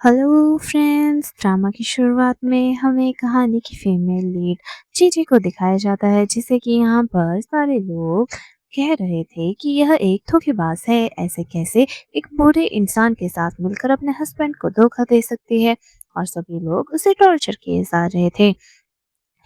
Hello friends, drama की शुरुआत में हमें कहानी की फीमेल लीड जीजी को दिखाया जाता है, जिसे कि यहाँ पर सारे लोग कह रहे थे कि यह एक धोखेबाज है। ऐसे कैसे एक बूढ़े इंसान के साथ मिलकर अपने हस्बैंड को धोखा दे सकती है। और सभी लोग उसे टॉर्चर किए जा रहे थे।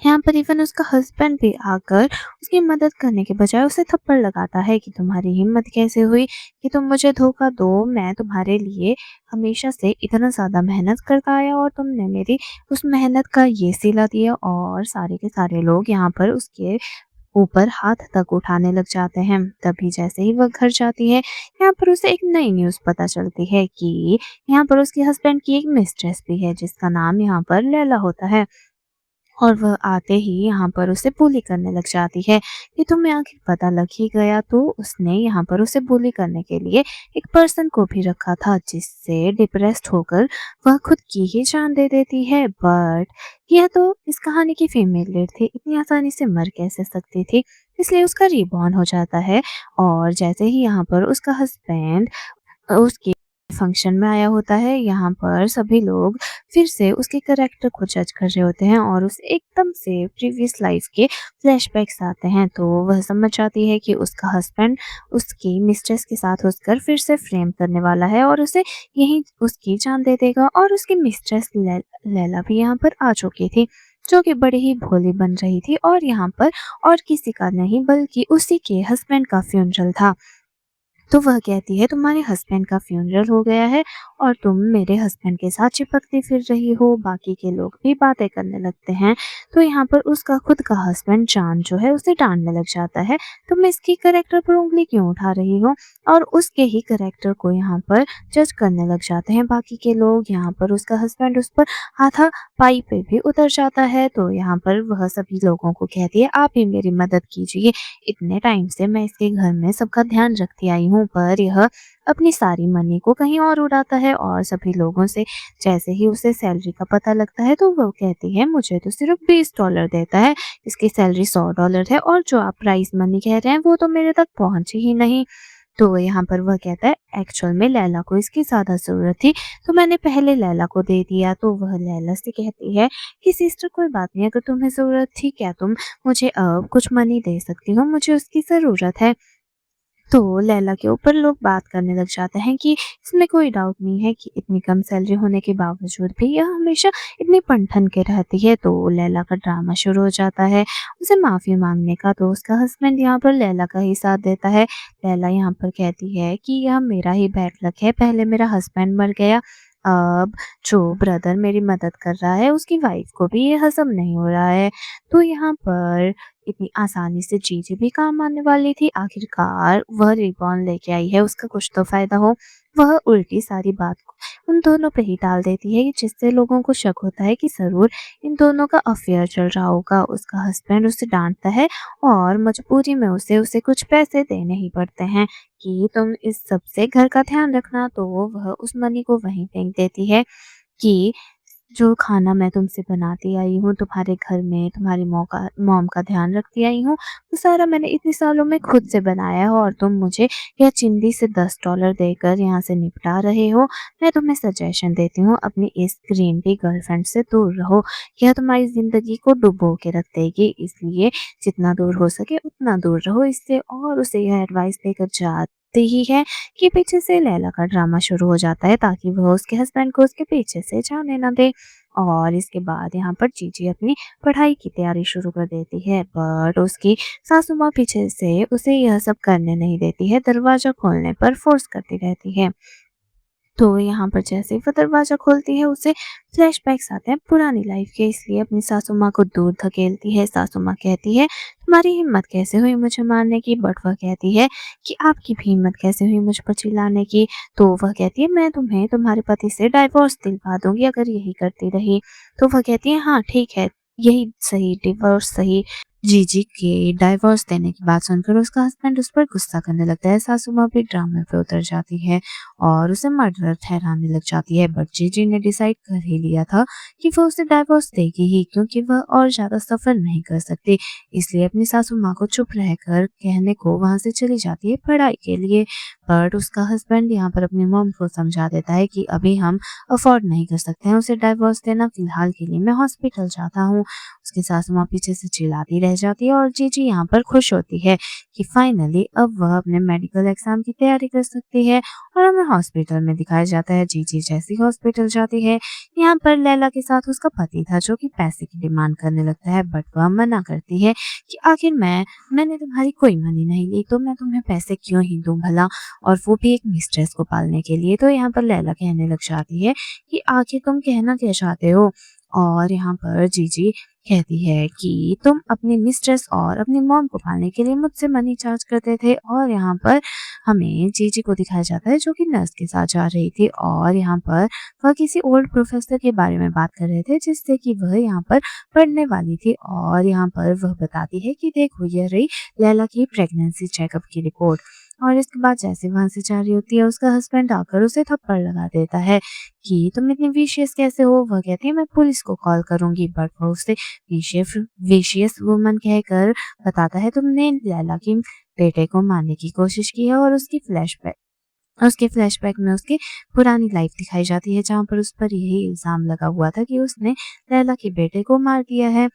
यहाँ पर इवन उसका हस्बैंड भी आकर उसकी मदद करने के बजाय उसे थप्पड़ लगाता है कि तुम्हारी हिम्मत कैसे हुई कि तुम मुझे धोखा दो। मैं तुम्हारे लिए हमेशा से इतना ज़्यादा मेहनत करता आया और तुमने मेरी उस मेहनत का ये सिला दिया। और सारे के सारे लोग यहाँ पर उसके ऊपर हाथ तक उठाने लग जाते हैं। तभी जैसे ही वह घर जाती है, यहाँ पर उसे एक नई न्यूज़ पता चलती है कि यहाँ पर उसके हस्बैंड की एक मिस्ट्रेस भी है, जिसका नाम यहाँ पर लैला होता है। और वह आते ही यहाँ पर उसे bully करने लग जाती है कि तुम्हें आखिर पता लग ही गया। तो उसने यहाँ पर उसे bully करने के लिए एक पर्सन को भी रखा था, जिससे डिप्रेस्ड होकर वह खुद की ही जान दे देती है। बट यह तो इस कहानी की फीमेल लीड थी, इतनी आसानी से मर कैसे सकती थी। इसलिए उसका रीबॉर्न हो जाता है। और जैसे ही यहाँ पर उसका हस्बैंड उसके फंक्शन में आया होता है, यहाँ पर सभी लोग फिर से उसके कैरेक्टर को जज कर रहे होते हैं और उसे एकदम से प्रीवियस लाइफ के फ्लैशबैक्स आते हैं। तो वह समझ जाती है कि उसका हस्बैंड उसकी मिस्ट्रेस के साथ उसकर फिर से फ्रेम करने वाला है और उसे यहीं उसकी जान दे देगा। और उसकी मिस्ट्रेस लैला भी यहाँ पर आ चुकी थी, जो कि बड़ी ही भोली बन रही थी। और यहाँ पर और किसी का नहीं बल्कि उसी के हस्बैंड का फ्यूनरल था। तो वह कहती है तुम्हारे हस्बैंड का फ्यूनरल हो गया है और तुम मेरे हस्बैंड के साथ चिपकती फिर रही हो। बाकी के लोग भी बातें करने लगते हैं। तो यहाँ पर उसका खुद का हस्बैंड जान जो है उसे डांटने लग जाता है, तुम इसकी करेक्टर पर उंगली क्यों उठा रही हो। और उसके ही करेक्टर को यहाँ पर जज करने लग जाते हैं बाकी के लोग। यहाँ पर उसका हस्बैंड उस पर हाथा पाई पे भी उतर जाता है। तो यहाँ पर वह सभी लोगों को कहती है आप ही मेरी मदद कीजिए, इतने टाइम से मैं इसके घर में सबका ध्यान रखती आई हूँ, पर यह अपनी सारी मनी को कहीं और उड़ाता है। और सभी लोगों से जैसे ही उसे सैलरी का पता लगता है, तो वो कहती है मुझे तो सिर्फ $20 देता है, इसकी सैलरी $100 है और जो आप प्राइस मनी कह रहे हैं वो तो मेरे तक पहुंची ही नहीं। तो यहाँ पर वह कहता है एक्चुअल में लैला को इसकी ज़्यादा ज़रूरत थी, तो मैंने पहले लैला को दे दिया। तो वह लैला से कहती है कि सिस्टर कोई बात नहीं, अगर तुम्हें ज़रूरत थी क्या तुम मुझे कुछ मनी दे सकती हो, मुझे उसकी ज़रूरत है। तो लैला के ऊपर लोग बात करने लग जाते हैं कि इसमें कोई डाउट नहीं है कि इतनी कम सैलरी होने के बावजूद भी यह हमेशा इतनी पनठन के रहती है। तो लैला का ड्रामा शुरू हो जाता है उसे माफ़ी मांगने का। तो उसका हस्बैंड यहाँ पर लैला का ही साथ देता है। लैला यहाँ पर कहती है कि यह मेरा ही बैड लक है, पहले मेरा हस्बैंड मर गया, अब जो ब्रदर मेरी मदद कर रहा है उसकी वाइफ को भी ये हजम नहीं हो रहा है। तो यहाँ पर इतनी आसानी से चीज़ें भी काम आने वाली थी, आखिरकार वह रिबॉन लेके आई है, उसका कुछ तो फ़ायदा हो। वह उल्टी सारी बात को उन दोनों पे ही डाल देती है, जिससे लोगों को शक होता है कि ज़रूर इन दोनों का अफेयर चल रहा होगा। उसका हस्बैंड उसे डांटता है और मजबूरी में उसे उसे कुछ पैसे देने ही पड़ते हैं कि तुम इस सब से घर का ध्यान रखना। तो वह उस मनी को वहीं फेंक देती है कि जो खाना मैं तुमसे बनाती आई हूँ, तुम्हारे घर में तुम्हारी मॉम का ध्यान रखती आई हूँ, वो सारा मैंने इतने सालों में खुद से बनाया है और तुम मुझे यह चिंदी से $10 देकर यहाँ से निपटा रहे हो। मैं तुम्हें सजेशन देती हूँ अपनी इस ग्रीन टी गर्लफ्रेंड से दूर रहो, यह तुम्हारी ज़िंदगी को डुबो के रख देगी, इसलिए जितना दूर हो सके उतना दूर रहो इससे। और उसे यह एडवाइस देकर जाती ही है कि पीछे से लैला का ड्रामा शुरू हो जाता है ताकि वह उसके हस्बैंड को उसके पीछे से जाने ना दे। और इसके बाद यहाँ पर जीजी अपनी पढ़ाई की तैयारी शुरू कर देती है, बट उसकी सासू माँ पीछे से उसे यह सब करने नहीं देती है, दरवाज़ा खोलने पर फोर्स करती रहती है। तो यहाँ पर जैसे ही वो दरवाज़ा खोलती है उसे फ्लैशबैक्स आते हैं पुरानी लाइफ के, इसलिए अपनी सासू माँ को दूर धकेलती है। सासू माँ कहती है तुम्हारी हिम्मत कैसे हुई मुझे मारने की, बट वह कहती है कि आपकी भी हिम्मत कैसे हुई मुझ पर चिल्लाने की। तो वह कहती है मैं तुम्हें तुम्हारे पति से डाइवोर्स दिलवा दूंगी अगर यही करती रही। तो वह कहती है हाँ ठीक है, यही सही, डिवोर्स सही। जीजी के डाइवोर्स देने की बात सुनकर उसका हस्बैंड उस पर गुस्सा करने लगता है। सासू माँ भी ड्रामे पे उतर जाती है और उसे मर्डरर ठहराने लग जाती है। बट जीजी ने डिसाइड कर ही लिया था कि वो उसे डाइवोर्स देगी ही, क्योंकि वह और ज्यादा सफर नहीं कर सकती। इसलिए अपनी सासू माँ को चुप रहकर कहने को वहां से चली जाती है पढ़ाई के लिए। बट उसका हस्बैंड यहाँ पर अपनी मॉम को समझा देता है कि अभी हम अफोर्ड नहीं कर सकते हैं उसे डाइवोर्स देना, फिलहाल के लिए मैं हॉस्पिटल जाता हूँ। उसकी सासू माँ पीछे से चिल्लाती रह जाती है और जीजी यहाँ पर खुश होती है कि फाइनली अब वह अपने मेडिकल एग्जाम की तैयारी कर सकती है। और हमें हॉस्पिटल में दिखाया जाता है जीजी जैसी हॉस्पिटल जाती है, यहाँ पर लैला के साथ उसका पति था जो कि पैसे की डिमांड करने लगता है। बट वह मना करती है कि आखिर मैंने तुम्हारी कोई मनी नहीं ली, तो मैं तुम्हें पैसे क्यों ही दूं भला, और वो भी एक मिस्ट्रेस को पालने के लिए। तो यहाँ पर लैला कहने लग जाती है कि आखिर तुम कहना क्या चाहते हो। और यहाँ पर जीजी कहती है कि तुम अपनी मिस्ट्रेस और अपनी मॉम को पालने के लिए मुझसे मनी चार्ज करते थे। और यहाँ पर हमें जीजी को दिखाया जाता है जो कि नर्स के साथ जा रही थी और यहाँ पर वह किसी ओल्ड प्रोफेसर के बारे में बात कर रहे थे जिससे कि वह यहाँ पर पढ़ने वाली थी। और यहाँ पर वह बताती है कि देखो ये रही लैला की प्रेगनेंसी चेकअप की रिपोर्ट। और इसके बाद जैसे वहां से जा रही होती है उसका हस्बैंड आकर उसे थप्पड़ लगा देता है कि तुम इतनी विशियस कैसे हो। वह कहती है मैं पुलिस को कॉल करूंगी। बट वह उसे विशियस विशियस वुमन कहकर बताता है तुमने लैला की बेटे को मारने की कोशिश की है। और उसके फ्लैशबैक में उसकी पुरानी लाइफ दिखाई जाती है जहाँ पर उस पर यही इल्जाम लगा हुआ था कि उसने लैला के बेटे को मार दिया है।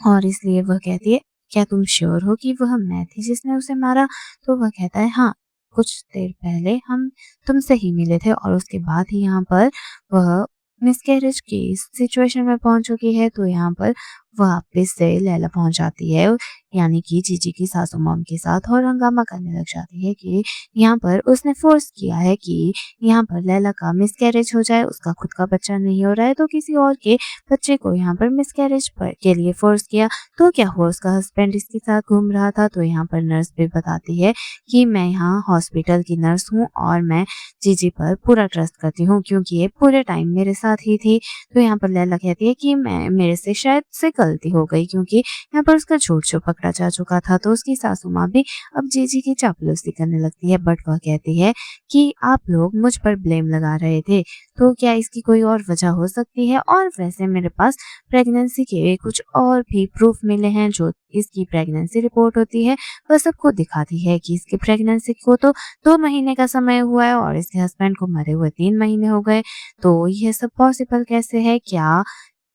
और इसलिए वह कहती है क्या तुम श्योर हो कि वह मैं थी जिसने उसे मारा। तो वह कहता है हाँ, कुछ देर पहले हम तुमसे ही मिले थे। और उसके बाद ही यहाँ पर वह मिसकैरेज की सिचुएशन में पहुंच चुकी है। तो यहाँ पर वापस से लैला पहुंच जाती है, यानी कि जीजी की सासू मॉम के साथ, और हंगामा करने लग जाती है कि यहाँ पर उसने फोर्स किया है कि यहाँ पर लैला का मिसकैरेज हो जाए। उसका खुद का बच्चा नहीं हो रहा है तो किसी और के बच्चे को यहाँ पर मिसकैरेज के लिए फोर्स किया। तो क्या हुआ, उसका हस्बैंड इसके साथ घूम रहा था। तो यहाँ पर नर्स भी बताती है कि मैं यहाँ हॉस्पिटल की नर्स हूँ और मैं जीजी पर पूरा ट्रस्ट करती हूँ क्योंकि ये पूरे टाइम मेरे साथ ही थी। तो यहाँ पर लैला कहती है कि मैं मेरे से शायद से गलती हो गई क्योंकि यहाँ पर उसका झूठ जो पकड़ा जा चुका था। तो उसकी सासू माँ भी अब जीजी की चापलूसी करने लगती है। बट वह कहती है कि आप लोग मुझ पर ब्लेम लगा रहे थे, तो क्या इसकी कोई और वजह हो सकती है। और वैसे मेरे पास प्रेगनेंसी के कुछ और भी प्रूफ मिले हैं। जो इसकी प्रेगनेंसी रिपोर्ट होती है वह सबको दिखाती है कि इसकी प्रेगनेंसी को तो 2 महीने का समय हुआ है और इसके हस्बैंड को मरे हुए 3 महीने हो गए। तो यह सब पॉसिबल कैसे है क्या।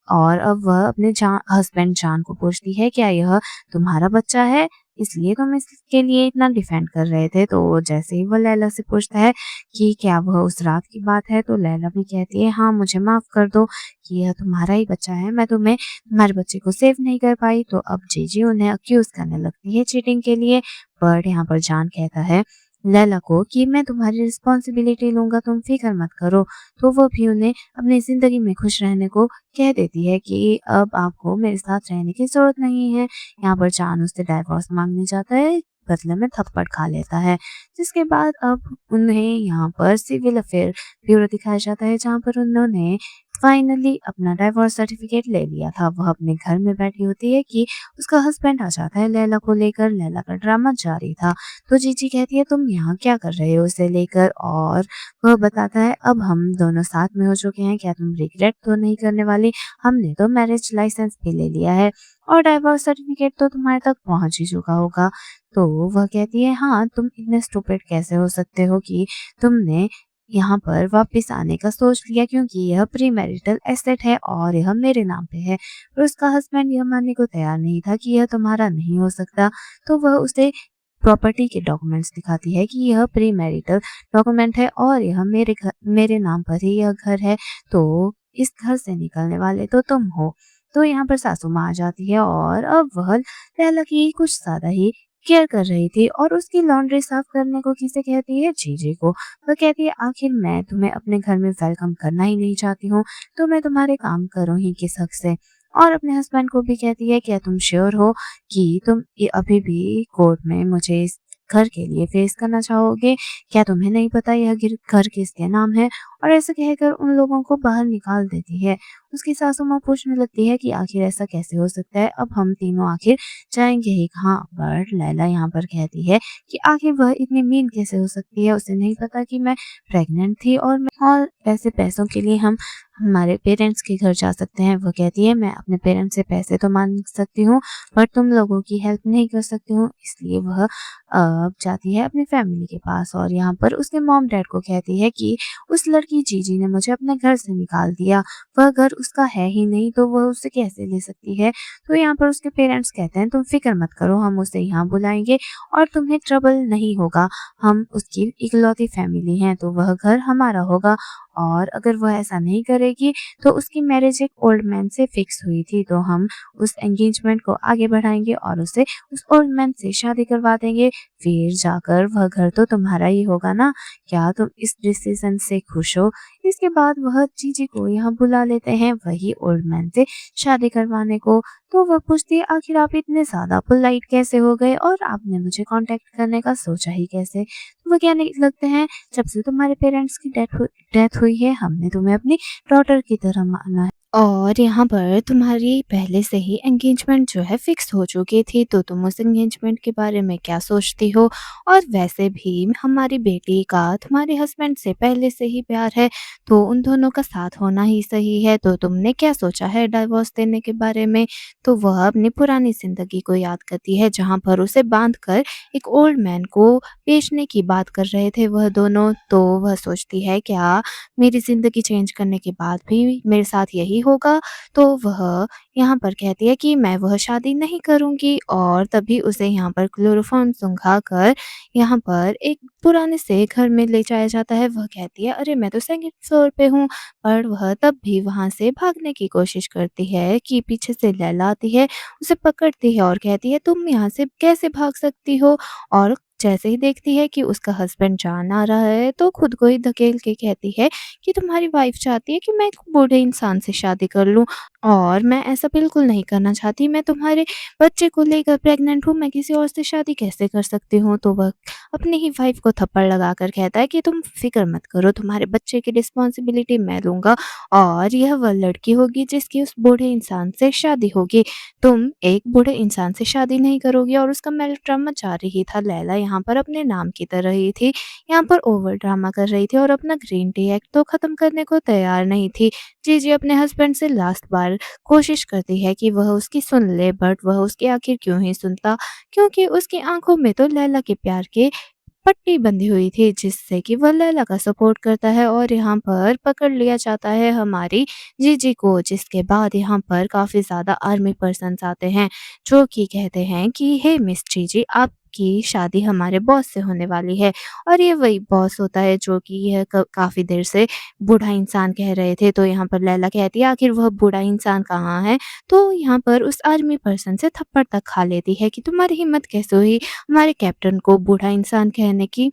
और अब वह अपने हस्बैंड जान को पूछती है क्या यह तुम्हारा बच्चा है, इसलिए तुम इसके लिए इतना डिफेंड कर रहे थे। तो जैसे ही वो लैला से पूछता है कि क्या वह उस रात की बात है, तो लैला भी कहती है हाँ मुझे माफ कर दो कि यह तुम्हारा ही बच्चा है, मैं तुम्हारे बच्चे को सेव नहीं कर पाई। तो अब जीजी उन्हें अक्यूज करने लगती है चीटिंग के लिए। बट यहाँ पर जान कहता है लैला को कि मैं तुम्हारी रिस्पॉन्सिबिलिटी लूंगा, तुम फिक्र मत करो। तो वो भी उन्हें अपनी जिंदगी में खुश रहने को कह देती है कि अब आपको मेरे साथ रहने की जरूरत नहीं है। यहाँ पर चान उससे डाइवोर्स मांगने जाता है, बदले में थप्पड़ खा लेता है। जिसके बाद अब उन्हें यहाँ पर सिविल अफेयर ब्यूरो दिखाया जाता है जहाँ पर उन्होंने फाइनली अपना डाइवोर्स सर्टिफिकेट ले लिया था। वह अपने घर में बैठी होती है कि उसका हस्बैंड आ जाता है लैला को लेकर। लैला का ड्रामा जारी था। तो जीजी कहती है तुम यहाँ क्या कर रहे हो उसे लेकर। और वह बताता है अब हम दोनों साथ में हो चुके हैं, क्या तुम रिग्रेट तो नहीं करने वाली, हमने तो मैरिज लाइसेंस भी ले लिया है और डाइवोर्स सर्टिफिकेट तो तुम्हारे तक पहुंच ही चुका होगा। तो वह कहती है हाँ, तुम इतने स्टूपिड कैसे हो सकते हो कि तुमने यहाँ पर वापस आने का सोच लिया, क्योंकि यह प्री मैरिटल एसेट है और यह मेरे नाम पे है। और उसका हस्बैंड यह मानने को तैयार नहीं था कि यह तुम्हारा नहीं हो सकता। तो वह उसे प्रॉपर्टी के डॉक्यूमेंट्स दिखाती है कि यह प्री मैरिटल डॉक्यूमेंट है और यह मेरे नाम पर ही यह घर है। तो इस घर से निकलने वाले तो तुम हो। तो यहाँ पर सासू माँ आ जाती है और अब वह लैला की कुछ ज्यादा ही केयर कर रही थी और उसकी लॉन्ड्री साफ करने को किसे कहती है, जीजी को। वह कहती है आखिर मैं तुम्हें अपने घर में वेलकम करना ही नहीं चाहती हूँ, तो मैं तुम्हारे काम करूँ ही किस हक से। और अपने हस्बैंड को भी कहती है क्या तुम श्योर हो कि तुम ये अभी भी कोर्ट में मुझे इस घर के लिए फेस करना चाहोगे, क्या तुम्हें नहीं पता यह घर किसके नाम है। और ऐसे कहकर उन लोगों को बाहर निकाल देती है। उसकी सासू माँ पूछने लगती है कि आखिर ऐसा कैसे हो सकता है? अब हम तीनों आखिर जाएँगे ही कहाँ? बट लैला यहाँ पर कहती है कि आखिर वह इतनी मीन कैसे हो सकती है? उसे नहीं पता कि मैं प्रेग्नेंट थी और ऐसे पैसों के लिए हम हमारे पेरेंट्स के घर जा सकते हैं। वो कहती है मैं अपने पेरेंट्स से पैसे तो माँग सकती हूँ, बट तुम लोगों की हेल्प नहीं कर सकती हूँ। इसलिए वह जाती है अपनी फैमिली के पास और यहाँ पर उसके मॉम डैड को कहती है कि उस लड़की जीजी ने मुझे अपने घर से निकाल दिया। वह घर उसका है ही नहीं, तो वह उसे कैसे ले सकती है? तो यहाँ पर उसके पेरेंट्स कहते हैं तुम फ़िक्र मत करो, हम उसे यहाँ बुलाएँगे और तुम्हें ट्रबल नहीं होगा। हम उसकी इकलौती फैमिली हैं, तो वह घर हमारा होगा और अगर वह ऐसा नहीं करेगी तो उसकी मैरिज एक ओल्ड मैन से फिक्स हुई थी, तो हम उस एंगेजमेंट को आगे बढ़ाएँगे और उसे उस ओल्ड मैन से शादी करवा देंगे। फिर जाकर वह घर तो तुम्हारा ही होगा ना? क्या तुम इस डिसीज़न से खुश हो? इसके बाद वह जीजी को यहाँ बुला लेते हैं वही ओल्ड मैन से शादी करवाने को। तो वह पूछती है आखिर आप इतने ज़्यादा पोलाइट कैसे हो गए और आपने मुझे कॉन्टैक्ट करने का सोचा ही कैसे? तो वो कहने लगते हैं जब से तुम्हारे पेरेंट्स की डेथ हुई है हमने तुम्हें अपनी डॉटर की तरह माना है। और यहाँ पर तुम्हारी पहले से ही एंगेजमेंट जो है फिक्स हो चुकी थी, तो तुम उस एंगेजमेंट के बारे में क्या सोचती हो? और वैसे भी हमारी बेटी का तुम्हारे हस्बैंड से पहले से ही प्यार है, तो उन दोनों का साथ होना ही सही है। तो तुमने क्या सोचा है डिवोर्स देने के बारे में? तो वह अपनी पुरानी ज़िंदगी को याद करती है, जहाँ पर उसे बाँध कर एक ओल्ड मैन को बेचने की बात कर रहे थे वह दोनों। तो वह सोचती है क्या मेरी ज़िंदगी चेंज करने के बाद भी मेरे साथ यही होगा? तो वह यहाँ पर कहती है कि मैं वह शादी नहीं करूँगी और तभी उसे यहाँ पर क्लोरोफॉर्म सुंघाकर यहाँ पर एक पुराने से घर में ले जाया जाता है। वह कहती है अरे मैं तो सेकंड फ्लोर पे हूँ, पर वह तब भी वहाँ से भागने की कोशिश करती है कि पीछे से लैला आती है, उसे पकड़ती है और कहती है तुम यहाँ से कैसे भाग सकती हो? और जैसे ही देखती है कि उसका हस्बैंड जान आ रहा है, तो खुद को ही धकेल के कहती है कि तुम्हारी वाइफ चाहती है कि मैं एक बूढ़े इंसान से शादी कर लूँ और मैं ऐसा बिल्कुल नहीं करना चाहती। मैं तुम्हारे बच्चे को लेकर प्रेग्नेंट हूँ, मैं किसी और से शादी कैसे कर सकती हूँ? तो वह अपनी ही वाइफ को थप्पड़ लगाकर कहता है कि तुम फ़िक्र मत करो, तुम्हारे बच्चे की रिस्पॉन्सिबिलिटी मैं लूँगा और यह वह लड़की होगी जिसकी उस बूढ़े इंसान से शादी होगी। तुम एक बूढ़े इंसान से शादी नहीं करोगी और उसका मेलोड्रामा जारी ही था। लैला यहाँ पर अपने नाम की तरह ही थी, यहाँ पर ओवर ड्रामा कर रही थी और अपना ग्रीन टी एक्ट तो ख़त्म करने को तैयार नहीं थी। जीजी अपने हस्बैंड से लास्ट बार कोशिश करती है कि वह उसकी सुन ले, बट वह उसकी आखिर क्यों ही सुनता, क्योंकि उसकी आँखों में तो लैला के प्यार के पट्टी बंधी हुई थी, जिससे कि वह लैला का सपोर्ट करता है और यहाँ पर पकड़ लिया जाता है हमारी जीजी को, जिसके बाद यहाँ पर काफ़ी ज़्यादा आर्मी पर्सन्स आते हैं, जो कि कहते हैं कि हे मिस जीजी आपकी शादी हमारे बॉस से होने वाली है। और ये वही बॉस होता है जो कि यह काफ़ी देर से बूढ़ा इंसान कह रहे थे। तो यहाँ पर लैला कहती है आखिर वह बूढ़ा इंसान कहाँ है? तो यहाँ पर उस आर्मी पर्सन से थप्पड़ तक खा लेती है कि तुम्हारी हिम्मत कैसे हुई हमारे कैप्टन को बूढ़ा इंसान कहने की।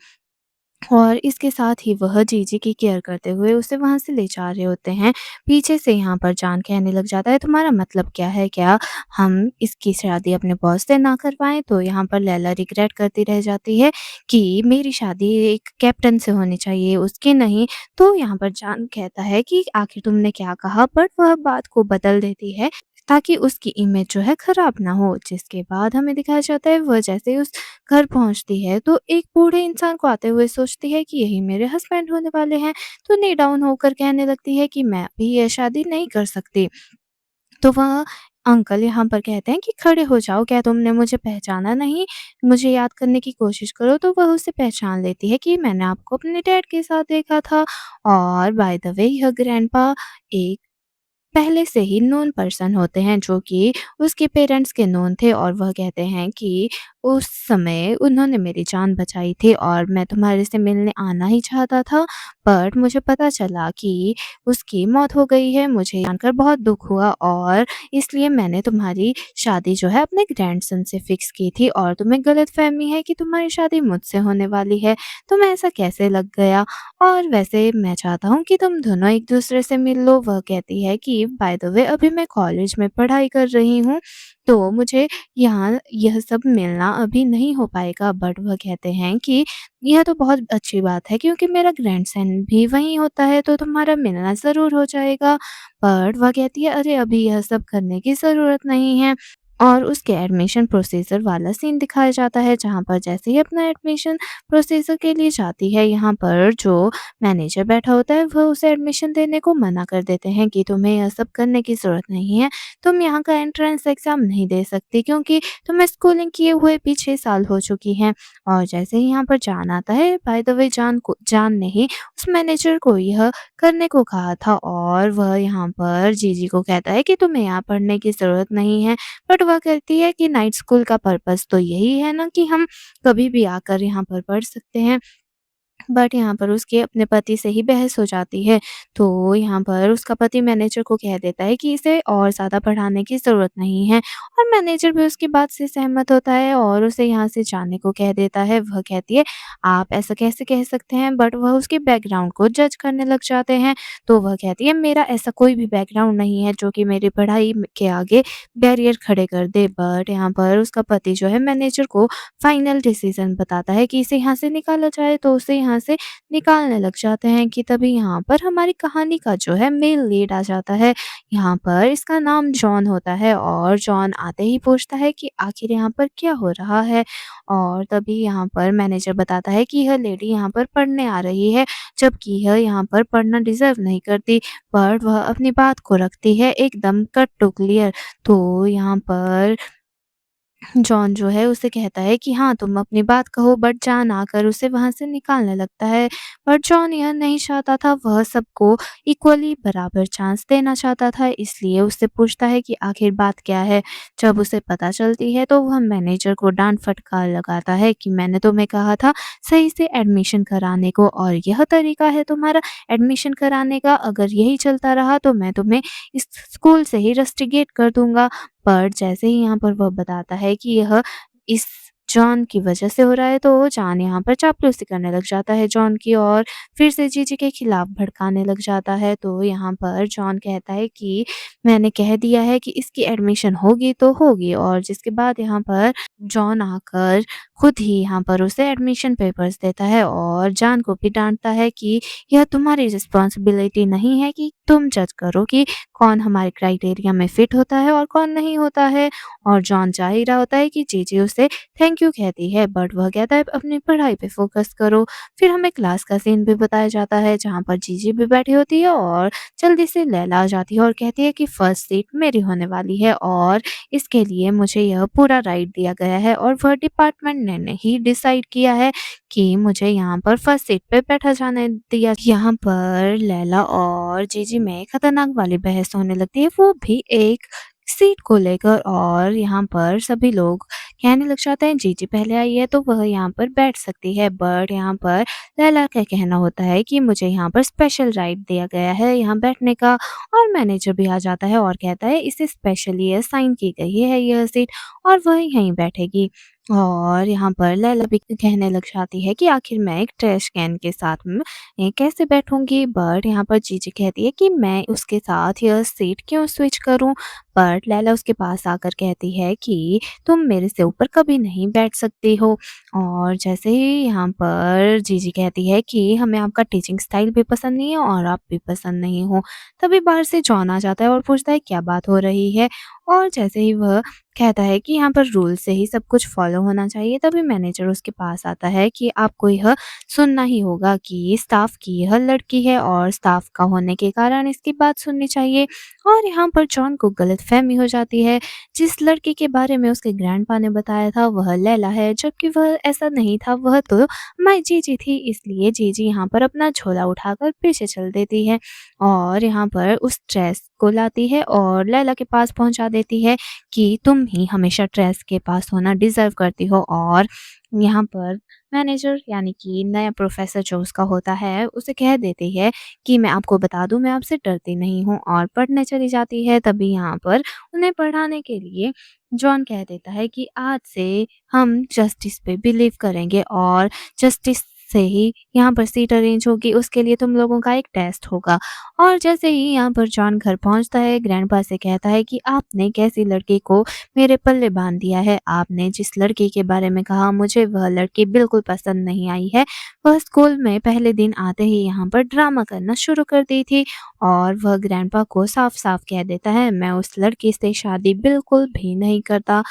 और इसके साथ ही वह जीजी की केयर करते हुए उसे वहाँ से ले जा रहे होते हैं। पीछे से यहाँ पर जान कहने लग जाता है तुम्हारा मतलब क्या है? क्या हम इसकी शादी अपने बॉस से ना करवाएँ? तो यहाँ पर लैला रिग्रेट करती रह जाती है कि मेरी शादी एक कैप्टन से होनी चाहिए, उसकी नहीं। तो यहाँ पर जान कहता है कि आखिर तुमने क्या कहा? बट वह बात को बदल देती है ताकि उसकी इमेज जो है खराब ना हो। जिसके बाद हमें दिखाया जाता है वह जैसे ही उस घर पहुँचती है तो एक बूढ़े इंसान को आते हुए सोचती है कि यही मेरे हस्बैंड होने वाले हैं। तो नी डाउन होकर कहने लगती है कि मैं अभी ये शादी नहीं कर सकती। तो वह अंकल यहाँ पर कहते हैं कि खड़े हो जाओ, क्या तुमने मुझे पहचाना नहीं? मुझे याद करने की कोशिश करो। तो वह उसे पहचान लेती है कि मैंने आपको अपने डैड के साथ देखा था और बाय द वे यह ग्रैंडपा एक पहले से ही नोन पर्सन होते हैं, जो कि उसके पेरेंट्स के नोन थे और वह कहते हैं कि उस समय उन्होंने मेरी जान बचाई थी और मैं तुम्हारे से मिलने आना ही चाहता था, बट मुझे पता चला कि उसकी मौत हो गई है। मुझे जानकर बहुत दुःख हुआ और इसलिए मैंने तुम्हारी शादी जो है अपने ग्रैंडसन से फिक्स की थी और तुम्हें गलतफ़हमी है कि तुम्हारी शादी मुझसे होने वाली है। तुम्हें ऐसा कैसे लग गया? और वैसे मैं चाहता हूँ कि तुम दोनों एक-दूसरे से मिल लो। वह कहती है कि बाय द वे अभी मैं कॉलेज में पढ़ाई कर रही हूँ तो मुझे यहाँ यह सब मिलना अभी नहीं हो पाएगा। बट वह कहते हैं कि यह तो बहुत अच्छी बात है क्योंकि मेरा ग्रैंडसन भी वहीं होता है तो तुम्हारा मिलना ज़रूर हो जाएगा। बट वह कहती है अरे अभी यह सब करने की ज़रूरत नहीं है। और उसके एडमिशन प्रोसीजर वाला सीन दिखाया जाता है जहाँ पर जैसे ही अपना एडमिशन प्रोसीजर के लिए जाती है, यहाँ पर जो मैनेजर बैठा होता है वह उसे एडमिशन देने को मना कर देते हैं कि तुम्हें यह सब करने की ज़रूरत नहीं है। तुम यहाँ का एंट्रेंस एग्ज़ाम नहीं दे सकती क्योंकि तुम्हें स्कूलिंग किए हुए भी 6 साल हो चुकी हैं। और जैसे ही यहाँ पर जान आता है, बाय द वे जान ने ही उस मैनेजर को यह करने को कहा था और वह यहाँ पर जीजी को कहता है कि तुम्हें यहाँ पढ़ने की ज़रूरत नहीं है। बट वह कहती है कि नाइट स्कूल का पर्पस तो यही है ना कि हम कभी भी आकर यहाँ पर पढ़ सकते हैं। बट यहाँ पर उसके अपने पति से ही बहस हो जाती है। तो यहाँ पर उसका पति मैनेजर को कह देता है कि इसे और ज़्यादा पढ़ाने की ज़रूरत नहीं है और मैनेजर भी उसकी बात से सहमत होता है और उसे यहाँ से जाने को कह देता है। वह कहती है, "आप ऐसा कैसे कह सकते हैं?" बट वह उसके बैकग्राउंड को जज करने लग जाते हैं। तो वह कहती है, "मेरा ऐसा कोई भी बैकग्राउंड नहीं है जो कि मेरी पढ़ाई के आगे बैरियर खड़े कर दे।" बट यहाँ पर उसका पति जो है मैनेजर को फाइनल डिसीज़न बताता है कि इसे यहाँ से निकाला जाए, तो उसे यहाँ से निकालने लग जाते हैं कि तभी यहाँ पर हमारी कहानी का जो है मेल लीड आ जाता है। यहाँ पर इसका नाम जॉन होता है और जॉन आते ही पूछता है कि आखिर यहाँ पर क्या हो रहा है? और तभी यहाँ पर मैनेजर बताता है कि यह लेडी यहाँ पर पढ़ने आ रही है, जबकि यह यहाँ पर पढ़ना डिज़र्व नहीं करती। बट वह अपनी बात को रखती है एकदम कट टू क्लियर। तो यहाँ पर जॉन जो है उसे कहता है कि हाँ, तुम अपनी बात कहो, बट जॉन आकर उसे वहाँ से निकालने लगता है। बट जॉन यह नहीं चाहता था, वह सबको इक्वली बराबर चांस देना चाहता था, इसलिए उससे पूछता है कि आखिर बात क्या है? जब उसे पता चलती है तो वह मैनेजर को डाँट-फटकार लगाता है कि मैंने तुम्हें कहा था सही से एडमिशन कराने को और यह तरीका है तुम्हारा एडमिशन कराने का, अगर यही चलता रहा तो मैं तुम्हें इस स्कूल से ही रस्टिकेट कर दूँगा। पर जैसे ही यहाँ पर वह बताता है कि यह इस जॉन की वजह से हो रहा है, तो जॉन यहाँ पर चापलूसी करने लग जाता है जॉन की और फिर से जीजी के खिलाफ भड़काने लग जाता है। तो यहाँ पर जॉन कहता है कि मैंने कह दिया है कि इसकी एडमिशन होगी तो होगी और जिसके बाद यहाँ पर जॉन आकर खुद ही यहाँ पर उसे एडमिशन पेपर्स देता है और जॉन को भी डाँटता है कि यह तुम्हारी रिस्पॉन्सिबिलिटी नहीं है कि तुम जज करो कि कौन हमारे क्राइटेरिया में फिट होता है और कौन नहीं होता है। और जॉन चाह ही रहा होता है कि जीजी उसे थैंक यू कहती है, बट वह कहता है अपनी पढ़ाई पे फोकस करो। फिर हमें क्लास का सीन भी बताया जाता है जहाँ पर जीजी भी बैठी होती है और जल्दी से लैला आ जाती है और कहती है कि फर्स्ट सीट मेरी होने वाली है और इसके लिए मुझे यह पूरा राइट दिया गया है और वह डिपार्टमेंट ने ही डिसाइड किया है कि मुझे यहाँ पर फर्स्ट सीट पे बैठा जाने दिया। यहाँ पर लैला और जीजी में खतरनाक वाली बहस होने लगती है, वो भी एक सीट को लेकर और यहाँ पर सभी लोग कहने लग जाते हैं जीजी पहले आई है तो वह यहाँ पर बैठ सकती है। बट यहाँ पर लैला का कहना होता है कि मुझे यहाँ पर स्पेशल राइट दिया गया है यहाँ बैठने का और मैनेजर भी आ जाता है और कहता है इसे स्पेशली असाइन की गई है यह सीट और वह यहीं बैठेगी। और यहाँ पर लैला भी कहने लग जाती है कि आखिर मैं एक ट्रैश कैन के साथ में कैसे बैठूँगी? बट यहाँ पर जीजी कहती है कि मैं उसके साथ यह सीट क्यों स्विच करूँ? बट लैला उसके पास आकर कहती है कि तुम मेरे से ऊपर कभी नहीं बैठ सकती हो। और जैसे ही यहाँ पर जीजी कहती है कि हमें आपका टीचिंग स्टाइल भी पसंद नहीं है और आप भी पसंद नहीं हो। तभी बाहर से जॉन आ जाता है और पूछता है क्या बात हो रही है? और जैसे ही वह कहता है कि यहाँ पर रूल से ही सब कुछ फ़ॉलो होना चाहिए, तभी मैनेजर उसके पास आता है कि आपको यह सुनना ही होगा कि स्टाफ की यह लड़की है और स्टाफ का होने के कारण इसकी बात सुननी चाहिए। और यहाँ पर जॉन को गलतफ़हमी हो जाती है, जिस लड़की के बारे में उसके ग्रैंडपा ने बताया था वह लैला है, जबकि वह ऐसा नहीं था, वह तो माई जीजी थी। इसलिए जीजी यहाँ पर अपना झोला उठाकर पीछे चल देती है और यहाँ पर उस ड्रेस को लाती है और लैला के पास पहुँचा देती है कि तुम ही हमेशा ट्रेस के पास होना डिज़र्व करती हो। और यहाँ पर मैनेजर यानी कि नया प्रोफ़ेसर जो उसका होता है, उसे कह देती है कि मैं आपको बता दूँ मैं आपसे डरती नहीं हूँ और पढ़ने चली जाती है। तभी यहाँ पर उन्हें पढ़ाने के लिए जॉन कह देता है कि आज से हम जस्टिस पे बिलीव करेंगे और जस्टिस से ही यहाँ पर सीट अरेंज होगी, उसके लिए तुम लोगों का एक टेस्ट होगा। और जैसे ही यहाँ पर जॉन घर पहुँचता है, ग्रैंडपा से कहता है कि आपने कैसी लड़की को मेरे पल्ले बाँध दिया है। आपने जिस लड़की के बारे में कहा मुझे वह लड़की बिल्कुल पसंद नहीं आई है। वह स्कूल में पहले दिन आते ही यहाँ पर ड्रामा करना शुरू कर दी थी और वह ग्रैंडपा को साफ-साफ कह देता है मैं उस लड़की से शादी बिल्कुल भी नहीं करता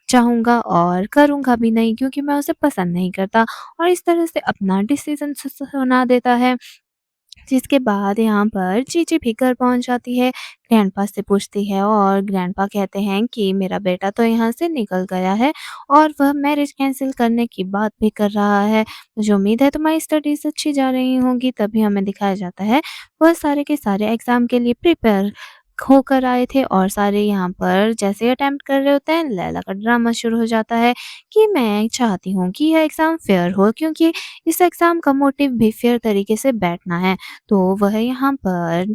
चाहूँगा और करूँगा भी नहीं क्योंकि मैं उसे पसंद नहीं करता और इस तरह से अपना डिसीज़न सुना देता है। जिसके बाद यहाँ पर जीजी भी घर पहुँच जाती है, ग्रैंडपा से पूछती है और ग्रैंडपा कहते हैं कि मेरा बेटा तो यहाँ से निकल गया है और वह मैरिज कैंसल करने की बात भी कर रहा है। मुझे उम्मीद है तुम्हारी स्टडीज़ अच्छी जा रही होंगी। तभी हमें दिखाया जाता है वह सारे के सारे एग्ज़ाम के लिए प्रिपेयर होकर आए थे और सारे यहाँ पर जैसे अटेम्प्ट कर रहे होते हैं, लैला का ड्रामा शुरू हो जाता है कि मैं चाहती हूँ कि यह एग्ज़ाम फेयर हो क्योंकि इस एग्ज़ाम का मोटिव भी फेयर तरीके से बैठना है। तो वह यहाँ पर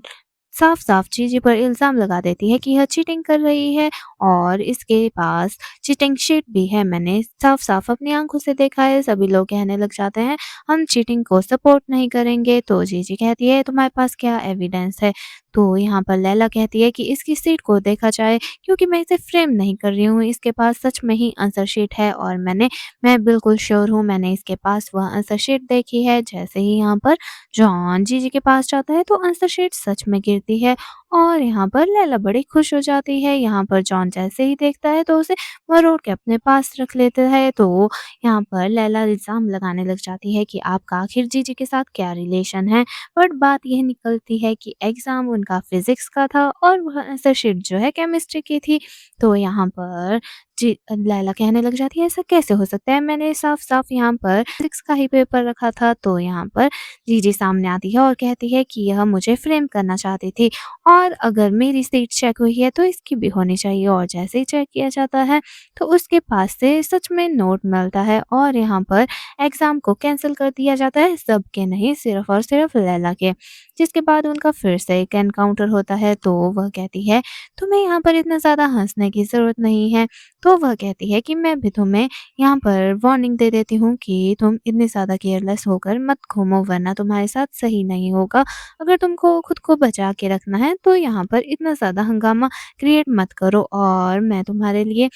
साफ-साफ चीज़ों पर इल्ज़ाम लगा देती है कि यह चीटिंग कर रही है और इसके पास चीटिंग शीट भी है। मैंने साफ-साफ अपनी आँखों से देखा है। सभी लोग कहने लग जाते हैं, हम चीटिंग को सपोर्ट नहीं करेंगे। तो जीजी कहती है, तुम्हारे पास क्या एविडेंस है? तो यहाँ पर लैला कहती है कि इसकी सीट को देखा जाए क्योंकि मैं इसे फ्रेम नहीं कर रही हूँ। इसके पास सच में ही आंसर शीट है और मैं बिल्कुल श्योर हूँ मैंने इसके पास वह आंसर शीट देखी है। जैसे ही यहाँ पर जॉन जीजी के पास जाता है तो आंसर शीट सच में गिरती है और यहाँ पर लैला बड़ी खुश हो जाती है। यहाँ पर जॉन जैसे ही देखता है तो उसे मरोड़ के अपने पास रख लेता है। तो यहाँ पर लैला इल्ज़ाम लगाने लग जाती है कि आपका आखिर जीजी के साथ क्या रिलेशन है। बट बात यह निकलती है कि एग्ज़ाम उनका फिज़िक्स का था और वह आंसर शीट जो है केमिस्ट्री की थी। तो यहाँ पर जी लैला कहने लग जाती है ऐसा कैसे हो सकता है? मैंने साफ-साफ यहाँ पर फिज़िक्स का ही पेपर रखा था। तो यहाँ पर जीजी सामने आती है और कहती है कि यह मुझे फ्रेम करना चाहती थी और अगर मेरी सीट चेक हुई है तो इसकी भी होनी चाहिए और जैसे ही चेक किया जाता है तो उसके पास से सच में नोट मिलता है और यहाँ पर एग्ज़ाम को कैंसल कर दिया जाता है सबके नहीं सिर्फ़ और सिर्फ़ लैला के। जिसके बाद उनका फिर से एक एनकाउंटर होता है तो वह कहती है तुम्हें यहाँ पर इतना ज़्यादा हँसने की ज़रूरत नहीं है। तो वह कहती है कि मैं भी तुम्हें यहाँ पर वार्निंग दे देती हूँ कि तुम इतनी ज़्यादा केयरलेस होकर मत घूमो वरना तुम्हारे साथ सही नहीं होगा। अगर तुमको खुद को बचा के रखना है तो यहाँ पर इतना ज़्यादा हंगामा क्रिएट मत करो और मैं तुम्हारे लिए